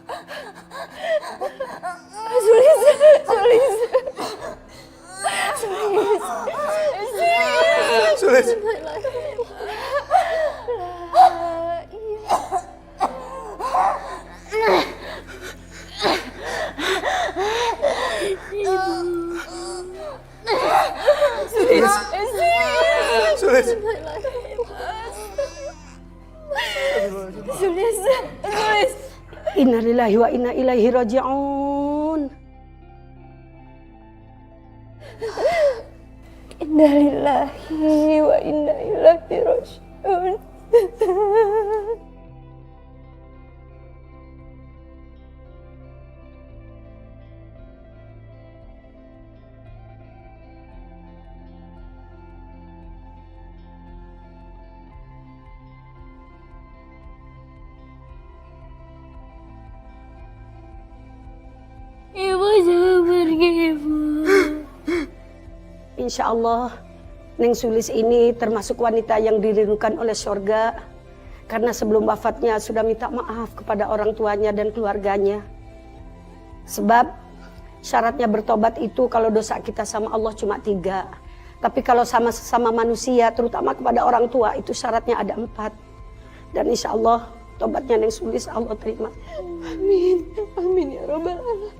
Sulis. Innalillahi wa inna ilaihi raji'un. Innalillahi wa inna ilaihi raji'un. Ibu jangan pergi, Ibu. Insya Allah, Neng Sulis ini termasuk wanita yang dirindukan oleh surga. Karena sebelum wafatnya sudah minta maaf kepada orang tuanya dan keluarganya. Sebab syaratnya bertobat itu kalau dosa kita sama Allah cuma 3. Tapi kalau sama sesama manusia, terutama kepada orang tua, itu syaratnya ada 4. Dan insya Allah, tobatnya Neng Sulis Allah terima. Amin ya Rabbal Alamin.